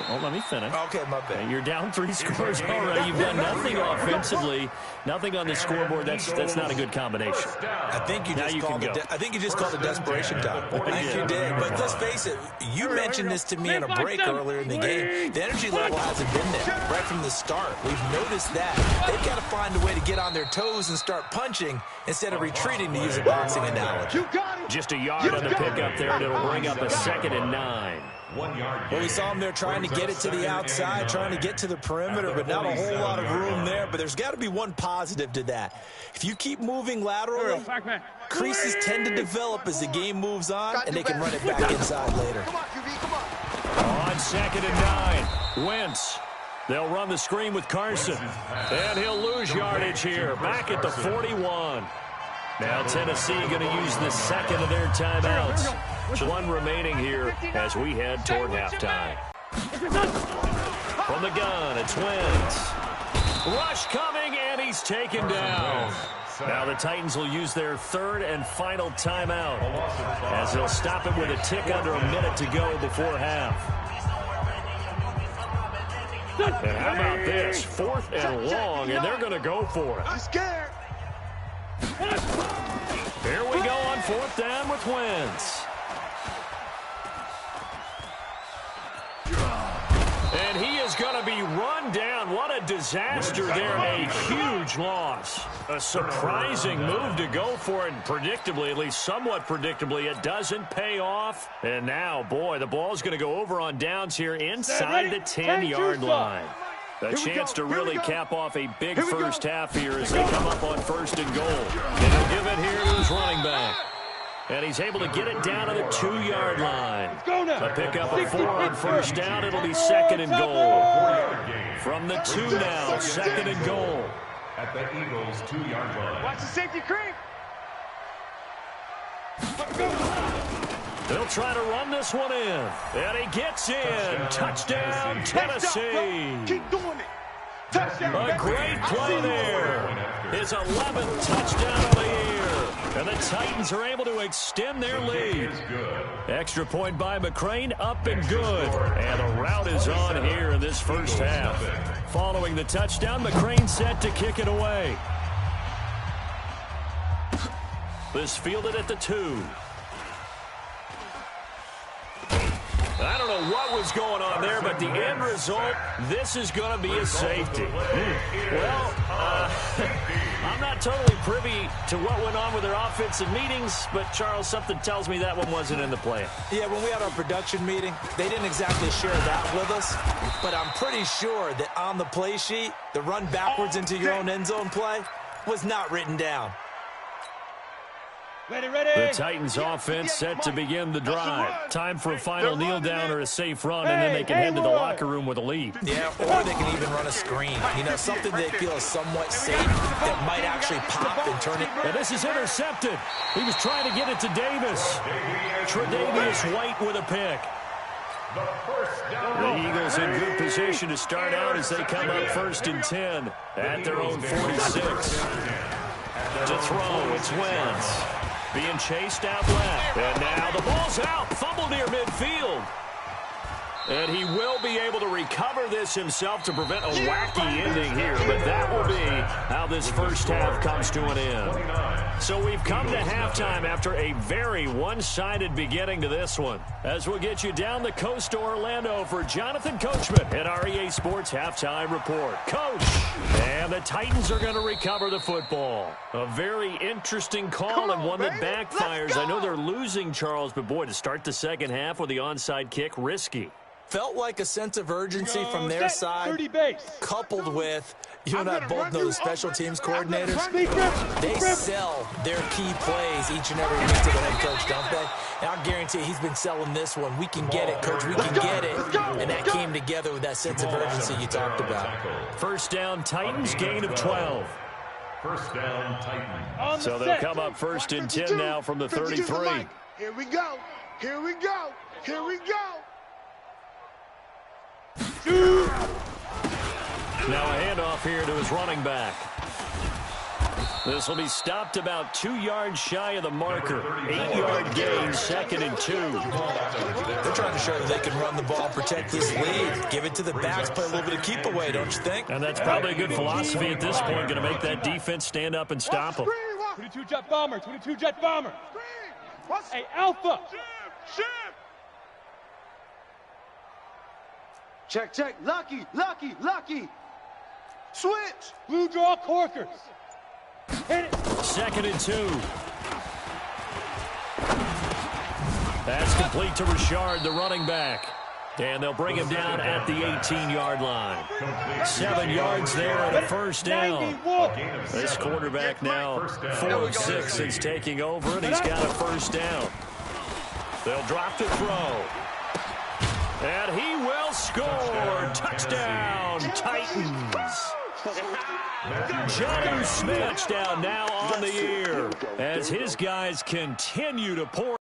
well, let me finish. Okay, my bad. You're down 3 scores already. You've done nothing offensively, nothing on the scoreboard. That's not a good combination. I think you just called it desperation time. I think you did. But let's face it, you mentioned this to me in a break earlier in the game. The energy level hasn't been there right from the start. We've noticed that. They've got to find a way to get on their toes and start punching instead of retreating, to use a boxing analogy. Just a yard on the pickup there, and it'll bring up a 2nd and 9. 1 yard. Well, we saw him there trying to get it to the outside, trying to get to the perimeter, but not a whole lot of room there. But there's got to be one positive to that. If you keep moving laterally, creases tend to develop as the game moves on, and they can run it back inside later. On 2nd and 9, Wentz. They'll run the screen with Carson. And he'll lose yardage here. Back at the 41. Now Tennessee going to use the 2nd of their timeouts. 1 remaining here as we head toward halftime. From the gun, it's Wentz. Rush coming, and he's taken down. Now the Titans will use their 3rd and final timeout as they'll stop it with a tick under a minute to go before half. And how about this? 4th and long, and they're going to go for it. I'm scared. Here we go on 4th down with Wentz. And he is going to be run down. What a disaster there. A huge loss. A surprising move to go for it. Predictably, at least somewhat predictably, it doesn't pay off. And now, boy, the ball's going to go over on downs here inside the 10-yard line. A chance to really cap off a big first half here as they come up on 1st and goal. And he'll give it here to his running back. And he's able to get it down to the 2-yard line. A pickup of 4 on 1st down. It'll be 2nd and goal. From the 2 now, 2nd and goal. At the Eagles' 2-yard line. Watch the safety creep. They'll try to run this one in. And he gets in. Touchdown, Tennessee. Keep doing it. Touchdown. A great play there. His 11th touchdown of the year. And the Titans are able to extend their lead. Extra point by McCrane, up and good. And the route is on here in this first half. Following the touchdown, McCrane set to kick it away. This fielded at the 2. I don't know what was going on there, but the end result, this is going to be a safety. Well, I'm not totally privy to what went on with their offensive meetings, but, Charles, something tells me that one wasn't in the plan. Yeah, when we had our production meeting, they didn't exactly share that with us, but I'm pretty sure that on the play sheet, the run backwards into your own end zone play was not written down. The Titans offense set to begin the drive. Time for a final kneel down or a safe run, and then they can head to the locker room with a lead. Yeah, or they can even run a screen. You know, something they feel is somewhat safe that might actually pop and turn it. And this is intercepted. He was trying to get it to Davis. Tre'Davious White with a pick. The Eagles in good position to start out as they come up 1st and 10 at their own 46. To throw, it's Wentz. Being chased out left. And now the ball's out. Fumble near midfield. And he will be able to recover this himself to prevent a wacky ending here. But that will be how this first half comes to an end. So we've come to halftime after a very one-sided beginning to this one. As we'll get you down the coast to Orlando for Jonathan Coachman at our EA Sports Halftime Report. Coach, and the Titans are going to recover the football. A very interesting call and one that backfires. I know they're losing, Charles, but boy, to start the second half with the onside kick, risky. Felt like a sense of urgency from their side, coupled with, you and I both know the special teams coordinators. They sell their key plays each and every week to the head coach, don't they? And I'll guarantee he's been selling this one. We can get it, Coach. We can get it. And that came together with that sense of urgency you talked about. First down, Titans, gain of 12. First down, Titans. So they'll come up 1st and 10 now from the 33. Here we go. Here we go. Here we go. Now a handoff here to his running back. This will be stopped about 2 yards shy of the marker. 8-yard gain, 2nd and 2. They're trying to show that they can run the ball, protect this lead, give it to the backs, play a little bit of keep away, don't you think? And that's probably a good philosophy at this point, going to make that defense stand up and stop them. 22 jet bomber, 22 jet bomber. Hey, Alpha. Check, check. Lucky, lucky, lucky. Switch. Blue draw corkers. Hit it. 2nd and 2. That's complete to Richard, the running back. And they'll bring him down at the 18-yard line. 7 yards there and a first down. This quarterback now 4 of 6 since taking over, and he's got a first down. They'll drop the throw. And he will score. Touchdown, Titans. Jonnu Smith touchdown now on the year as his guys continue to pour.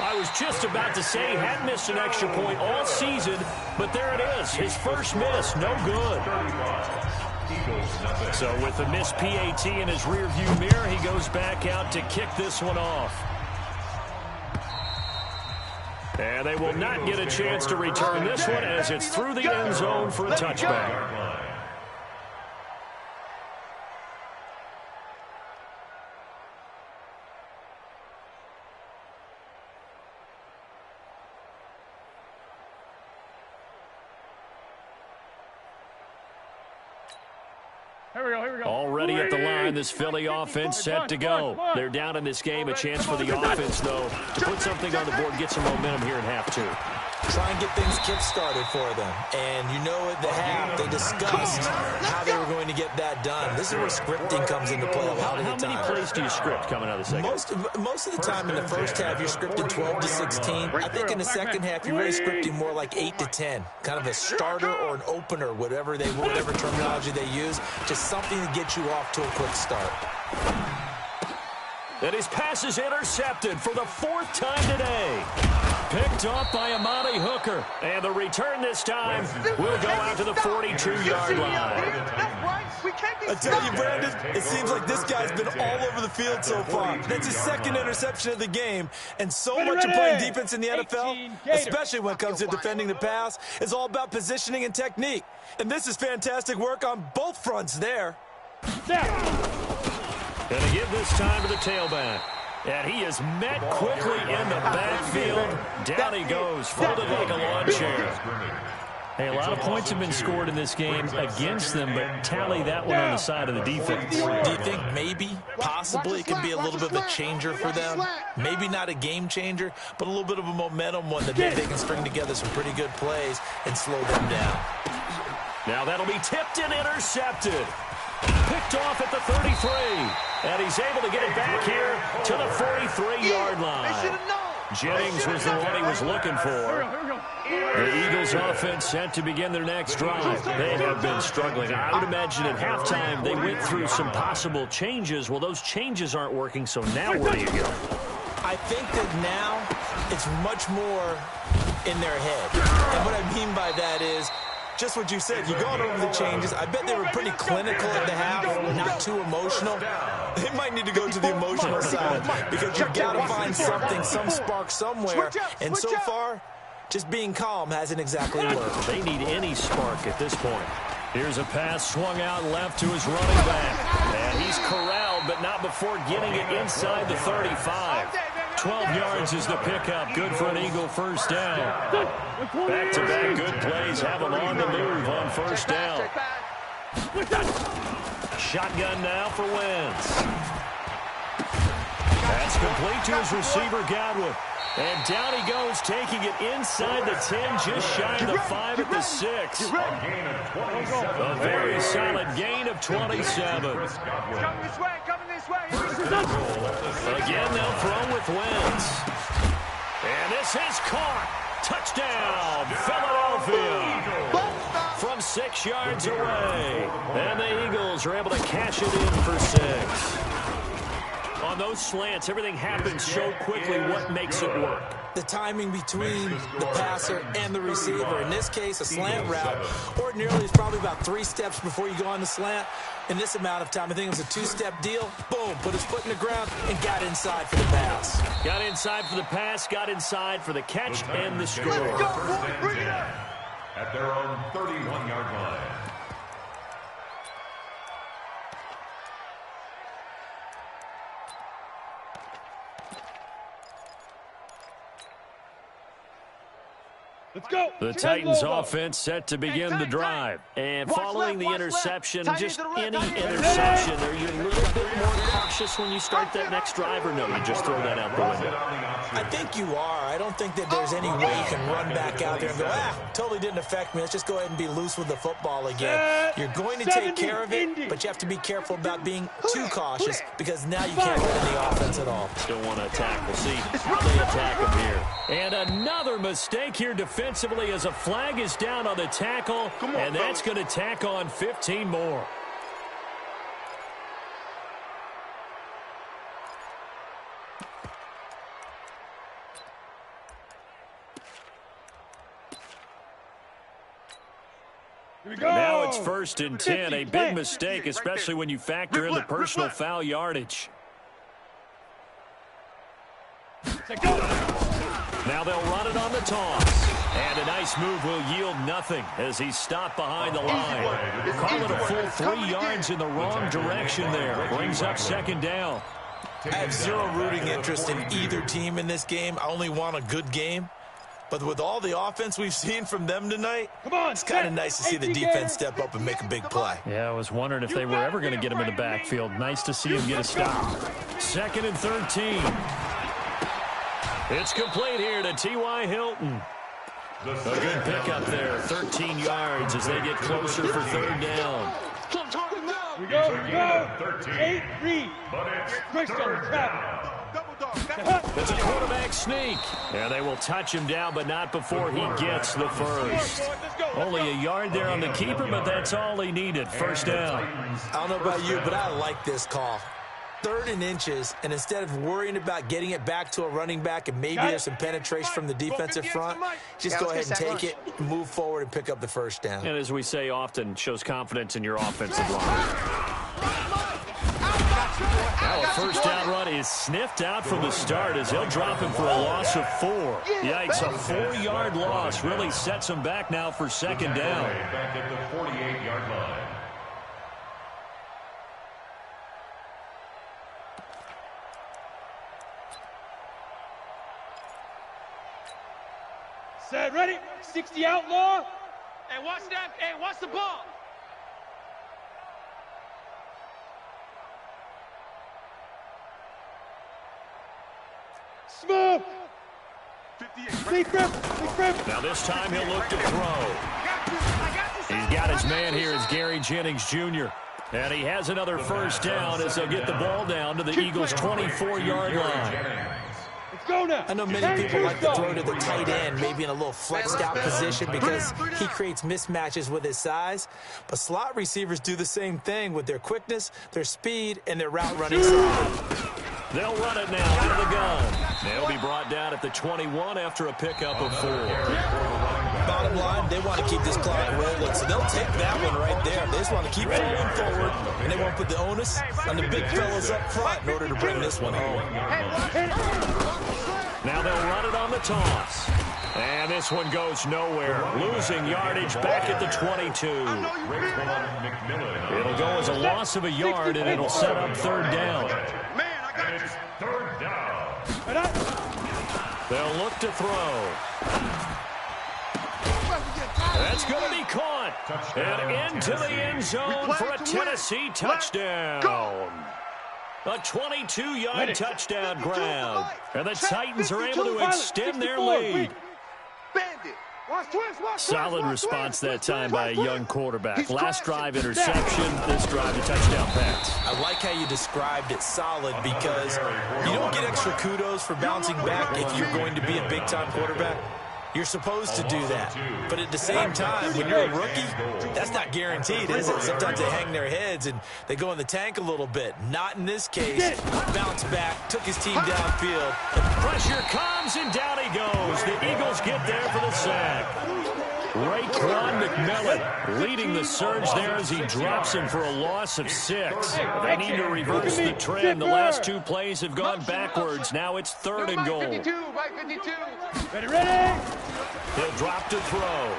I was just about to say he hadn't missed an extra point all season, but there it is. His first miss, no good. So with the missed PAT in his rearview mirror, he goes back out to kick this one off. And they will not get a chance to return this one as it's through the end zone for a touchback. Already at the line, this Philly offense set to go. They're down in this game. A chance for the offense, though, to put something on the board, get some momentum here in half 2. Try and get things kick-started for them. And you know at the half, they discussed how they were going to get that done. This is where scripting comes into play a lot of the time. How many plays do you script coming out of the second? Most of the time in the first half, you're scripting 12 to 16. I think in the second half, you're really scripting more like 8 to 10. Kind of a starter or an opener, whatever terminology they use. Just something to get you off to a quick start. And his pass is intercepted for the 4th time today. Picked off by Amani Hooker. And the return this time will go out to the 42-yard line. I tell you, Brandon, it seems like this guy's been all over the field so far. That's his 2nd interception of the game. And so much of playing defense in the NFL, especially when it comes to defending the pass, is all about positioning and technique. And this is fantastic work on both fronts there. Going to give this time to the tailback. And he is met quickly in the backfield. Down he goes, folded like a lawn chair. Hey, a lot of points have been scored in this game against them, but tally that one on the side of the defense. Do you think maybe, possibly, it could be a little bit of a changer for them? Maybe not a game changer, but a little bit of a momentum one that maybe they can string together some pretty good plays and slow them down. Now that'll be tipped and intercepted. Picked off at the 33. And he's able to get it back here to the 43-yard line. Jennings was the one he was looking for. The Eagles offense set to begin their next drive. They have been struggling. I would imagine at halftime they went through some possible changes. Well, those changes aren't working, so now where do you go? I think that now it's much more in their head. And what I mean by that is just what you said. You're going over the changes. I bet they were pretty clinical at the half, not too emotional. They might need to go to the emotional side because you've got to find something, some spark somewhere. And so far, just being calm hasn't exactly worked. They need any spark at this point. Here's a pass swung out left to his running back. And he's corralled, but not before getting it inside the 35. 12 yards is the pickup. Good for an Eagle first down. Back-to-back good plays have him on the move on first down. Shotgun now for Wentz. That's complete to his receiver, Godwin. And down he goes, taking it inside the 10, just shy of the 5 at the 6. A very solid gain of 27. Coming this way, coming this way. Again, they'll throw with Wentz. And this is caught. Touchdown, Philadelphia. From 6 yards away. And the Eagles are able to cash it in for 6. On those slants, everything happens so quickly. What makes it work? The timing between the passer and the receiver. In this case, a slant route ordinarily is probably about 3 steps before you go on the slant. In this amount of time, I think it was a 2-step deal. Boom, put his foot in the ground and got inside for the pass. Got inside for the pass, got inside for the catch and the score. At their own 31-yard line. Let's go. The Titans offense set to begin the drive. And following the interception, just any interception, are you a little bit more cautious when you start that next drive, or no, you just throw that out the window? I think you are. I don't think that there's any way you can run back out there and go, totally didn't affect me. Let's just go ahead and be loose with the football again. You're going to take care of it, but you have to be careful about being too cautious because now you can't run the offense at all. Still want to attack. We'll see how they attack him here. And another mistake here defensively as a flag is down on the tackle, and that's going to tack on 15 more. Now it's 1st and 10, a big mistake, especially when you factor in the personal foul yardage. Now they'll run it on the toss. And a nice move will yield nothing as he's stopped behind the line. Call it a full 3 yards in the wrong direction there. Brings up 2nd down. I have zero rooting interest in either team in this game. I only want a good game. But with all the offense we've seen from them tonight, it's kind of nice to see the defense step up and make a big play. Yeah, I was wondering if they were ever going to get him in the backfield. Nice to see him get a stop. 2nd and 13. It's complete here to T.Y. Hilton. A good pickup there, 13 yards as they get closer for 3rd down. We go. 8-3. Christian travel. It's a quarterback sneak. And they will touch him down, but not before he gets the first. Only a yard there on the keeper, but that's all he needed. 1st down. I don't know about you, but I like this call. 3rd and inches, and instead of worrying about getting it back to a running back and maybe there's some penetration from the defensive front, just go ahead and take it, move forward, and pick up the 1st down. And as we say often, shows confidence in your offensive line. Now a 1st down run is sniffed out from the start as he'll drop him for a loss of 4. Yikes, a 4-yard loss really sets him back now for 2nd down. Back at the 48-yard line. Set, ready? 60 outlaw. Hey, watch that. Hey, watch the ball. Smooth. Big grip. Now this time he'll look to throw. He's got his man here as Gary Jennings Jr. And he has another first down as they'll get the ball down to the Eagles' 24-yard line. I know many people like to throw to the tight end, maybe in a little flexed out position because he creates mismatches with his size. But slot receivers do the same thing with their quickness, their speed, and their route running style. They'll run it now out of the gun. They'll be brought down at the 21 after a pickup of 4. Bottom line, they want to keep this clock rolling, so they'll take that one right there. They just want to keep rolling forward, and they won't put the onus on the big fellas up front in order to bring this one home. Now they'll run it on the toss. And this one goes nowhere. Losing yardage back at the 22. It'll go as a loss of a yard, and it'll set up third down. It's third down. They'll look to throw. That's going to be caught. And into the end zone for a Tennessee touchdown. A 22-yard touchdown grab. And the Titans are able to extend their lead. Solid response that time by a young quarterback. Last drive interception, this drive a touchdown pass. I like how you described it solid because you don't get extra kudos for bouncing back if you're going to be a big-time quarterback. You're supposed to do that. But at the same time, when you're a rookie, that's not guaranteed, is it? Sometimes they hang their heads and they go in the tank a little bit. Not in this case. Bounced back, took his team downfield. Pressure comes, and down he goes. The Eagles get there for the sack. Raekwon McMillan leading the surge there as he drops him for a loss of 6. They need to reverse the trend. The last 2 plays have gone backwards. Now it's third and goal. Ready? He'll drop to throw.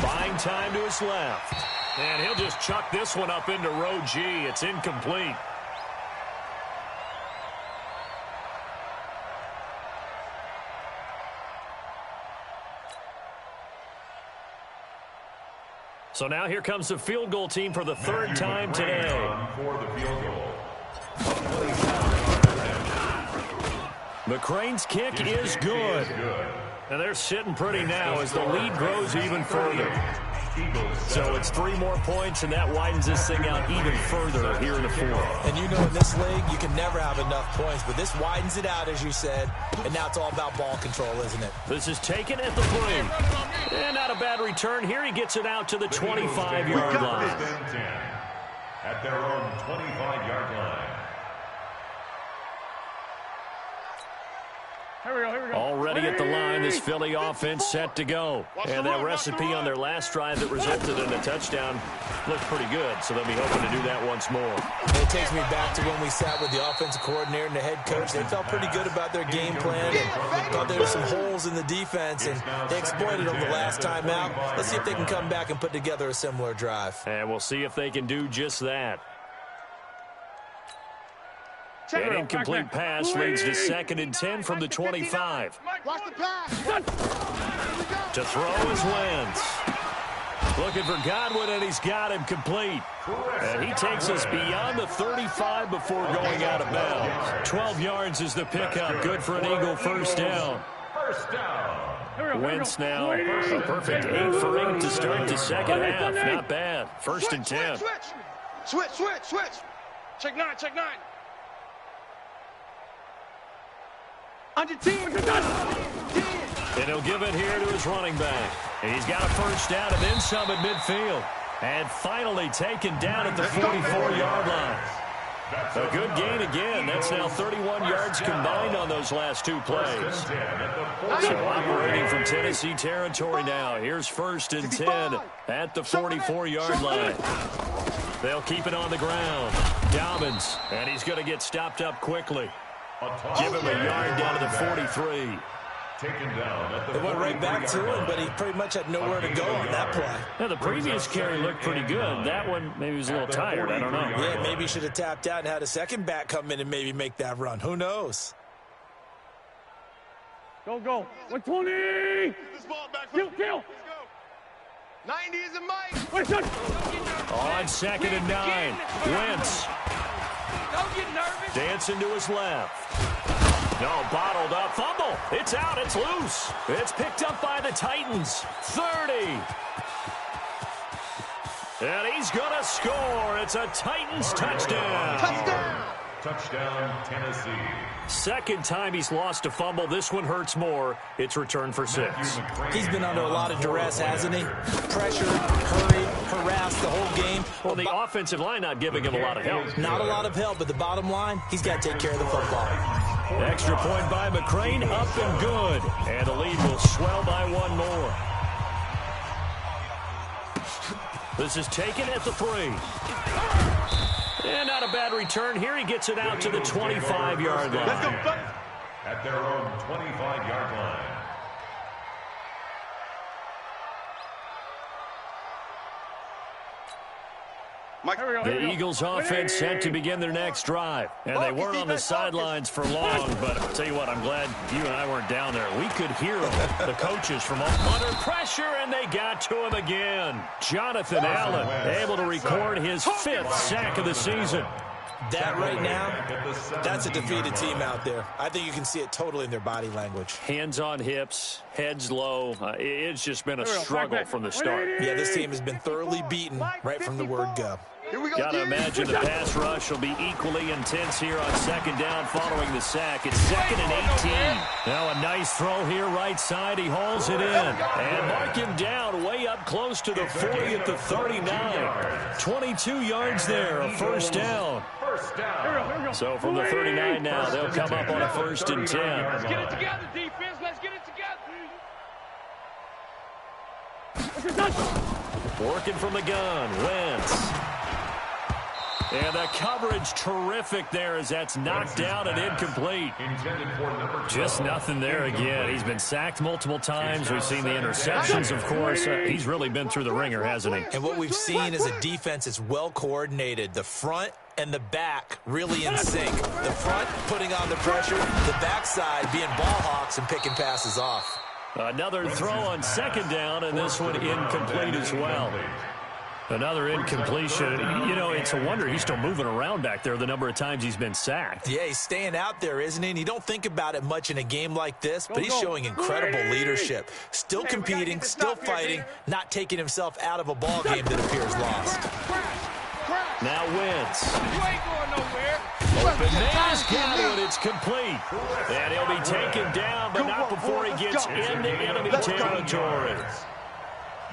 Buying time to his left. And he'll just chuck this one up into row G. It's incomplete. So now here comes the field goal team for the third time today. For the field goal. McCrane's kick is good. And they're sitting pretty now as the lead grows even further. So it's 3 more points, and that widens this thing out even further here in the fourth. And you know in this league, you can never have enough points, but this widens it out, as you said, and now it's all about ball control, isn't it? This is taken at the 3. And not a bad return. Here he gets it out to the 25-yard line. At their own 25-yard line. Here we go. Already at the line, this Philly offense set to go. And that recipe on their last drive that resulted in a touchdown looked pretty good, so they'll be hoping to do that once more. It takes me back to when we sat with the offensive coordinator and the head coach. They felt pretty good about their game plan and thought there were some holes in the defense, and they exploited them the last time out. Let's see if they can come back and put together a similar drive. And we'll see if they can do just that. An incomplete pass leads to 2nd and 10 from the 25. Watch the pass. To throw is Wentz. Looking for Godwin, and he's got him complete. And he takes us beyond the 35 before going out of bounds. 12 yards is the pickup. Good for an Eagle first down. First down. Wentz now a perfect 8 for 8 to start the second half. Not bad. First and 10. Switch. Check 9. Under 10. And he'll give it here to his running back. And he's got a first down and then some at midfield. And finally taken down at the 44-yard line. A good gain again. That's now 31 yards combined on those last 2 plays. So operating from Tennessee territory now. Here's 1st and 10 at the 44-yard line. They'll keep it on the ground. Dobbins, and he's going to get stopped up quickly. Give him a yard down to the 43. They went right back to him, but he pretty much had nowhere to go on that play. Now, the previous carry looked pretty good. That one, maybe he was a little tired. I don't know. Yeah, maybe he should have tapped out and had a second back come in and maybe make that run. Who knows? Go. 120. Kill. 90 is a mic. On 2nd and 9. Wentz. Don't get nervous. Dancing to his left. No, bottled up. Fumble. It's out. It's loose. It's picked up by the Titans. 30. And he's going to score. It's a Titans touchdown. Touchdown, Tennessee. Second time he's lost a fumble. This one hurts more. It's returned for 6. He's been under a lot of duress, hasn't he? Pressured, hurried, harassed the whole game. Well, the offensive line not giving him a lot of help. Not a lot of help, but the bottom line, he's got to take care of the football. Extra point by McCrane, up and good. And the lead will swell by one more. This is taken at the 3. And not a bad return here. He gets it out to the 25-yard line. Let's go, at their own 25-yard line. The Eagles offense set to begin their next drive. And they weren't on the sidelines for long, but I'll tell you what, I'm glad you and I weren't down there. We could hear them, the coaches from under pressure, and they got to him again. Jonathan Allen able to record his 5th sack of the season. That right now, that's a defeated team out there. I think you can see it totally in their body language. Hands on hips, heads low. It's just been a struggle from the start. Yeah, this team has been thoroughly beaten right from the word go. Got to imagine the pass rush will be equally intense here on second down following the sack. It's 2nd and 18. Now a nice throw here right side. He hauls it in. And mark him down way up close to the 40 at the 39. 22 yards there, a first down. So from the 39 now, they'll come up on a 1st and 10. Let's get it together, defense. Let's get it together. Working from the gun, Wentz. And the coverage terrific there as that's knocked down and incomplete. Just nothing there again. He's been sacked multiple times. We've seen the interceptions, of course. He's really been through the ringer, hasn't he? And what we've seen is a defense that's well coordinated. The front and the back really in sync. The front putting on the pressure, the backside being ball hawks and picking passes off. Another throw on second down, and this one incomplete as well. Another incompletion. You know, it's a wonder he's still moving around back there the number of times he's been sacked. Yeah, he's staying out there, isn't he? And you don't think about it much in a game like this, but he's showing incredible leadership. Still competing, still fighting, not taking himself out of a ball game that appears lost. Now Wentz. You ain't going nowhere. Open man's got it. It's complete. And he'll be taken down, but not before he gets into enemy territory.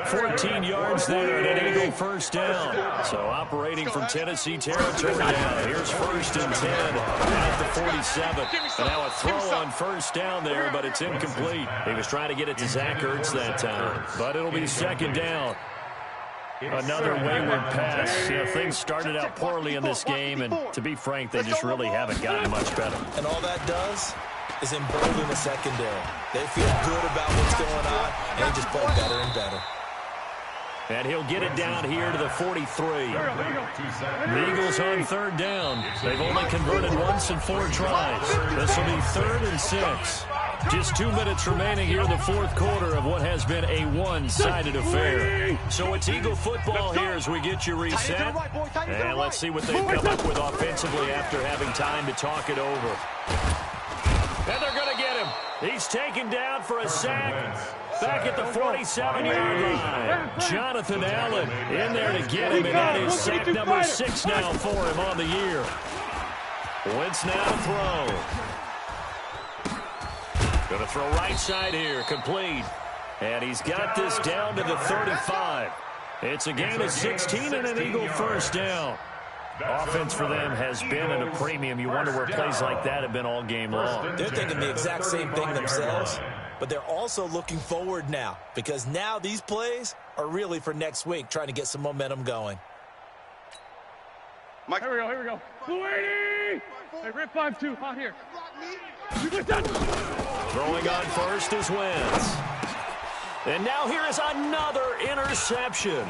14 yards there and an Eagle first down. So operating from Tennessee territory now. Here's 1st and 10 at the 47. And now a throw on first down there, but it's incomplete. He was trying to get it to Zach Ertz that time, but it'll be 2nd down. Another wayward pass. You know, things started out poorly in this game, and to be frank, they just really haven't gotten much better. And all that does is embolden the secondary. They feel good about what's going on, and they just play better and better. And he'll get it down here to the 43. The Eagles on 3rd down. They've only converted once in 4 tries. This will be 3rd and 6. Just 2 minutes remaining here in the 4th quarter of what has been a one-sided affair. So it's Eagle football here as we get you reset. And let's see what they've come up with offensively after having time to talk it over. And they're going to get him. He's taken down for a sack. Back at the 47-yard line. Jonathan Allen in there to get him, and that is sack number 6 now for him on the year. Wentz now to throw. Going to throw right side here, complete. And he's got this down to the 35. It's a gain of 16 and an Eagle first down. Offense for them has been at a premium. You wonder where plays like that have been all game long. They're thinking the exact same thing themselves, but they're also looking forward now because now these plays are really for next week, trying to get some momentum going. Mike. Here we go. 280! Hey, Rip 5-2, out here. Throwing on first is Wentz. And now here is another interception.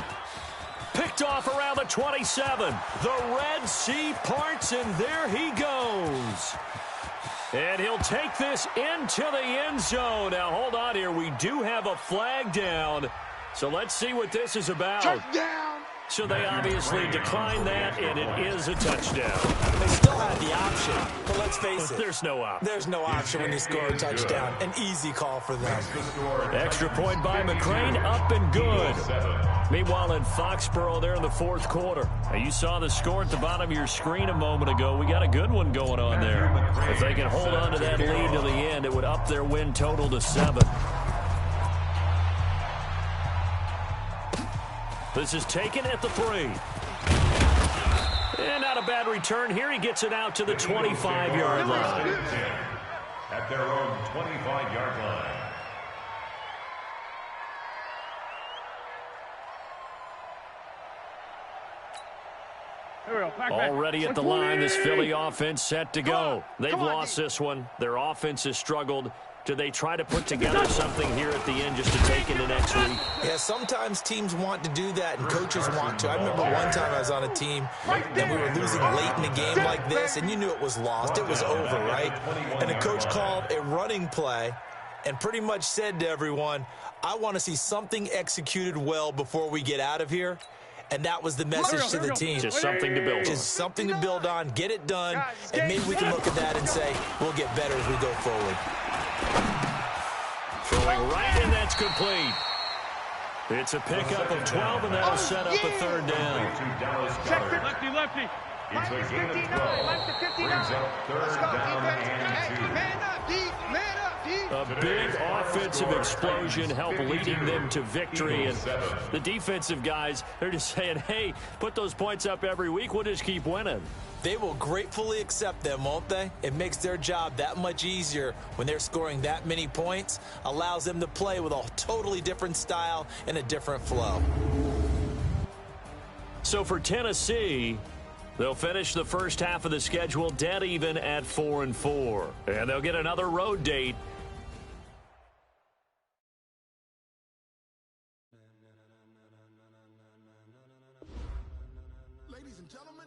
Picked off around the 27. The Red Sea parts, and there he goes. And he'll take this into the end zone. Now, hold on here. We do have a flag down. So let's see what this is about. Touchdown, So they obviously declined that, and it is a touchdown. They still had the option, but let's face it. There's no option. There's no option when you score a touchdown. An easy call for them. Extra point by McCrane, up and good. Meanwhile, in Foxborough, there in the fourth quarter. Now, you saw the score at the bottom of your screen a moment ago. We got a good one going on there. If they can hold on to that lead to the end, it would up their win total to 7. This is taken at the 3. And not a bad return here. He gets it out to the 25-yard line. At their own 25-yard line. Already at the line, this Philly offense set to go. They've lost this one. Their offense has struggled. Do they try to put together something here at the end just to take into next week? Yeah, sometimes teams want to do that and coaches want to. I remember one time I was on a team that we were losing late in the game like this, and you knew it was lost. It was over, right? And the coach called a running play and pretty much said to everyone, I want to see something executed well before we get out of here. And that was the message to the team. Just something to build on. Just something to build on, get it done, and maybe we can look at that and say, we'll get better as we go forward. Throwing right, and that's complete. It's a pickup of 12, and that'll set up a third down. Lefty, lefty. It's a gain of 12. Brings up third down and 2. Man up, D. Man up, D. A big offensive explosion helped leading them to victory. And the defensive guys, they're just saying, hey, put those points up every week. We'll just keep winning. They will gratefully accept them, won't they? It makes their job that much easier when they're scoring that many points. Allows them to play with a totally different style and a different flow. So for Tennessee, they'll finish the first half of the schedule dead even at 4-4. And they'll get another road date. Ladies and gentlemen,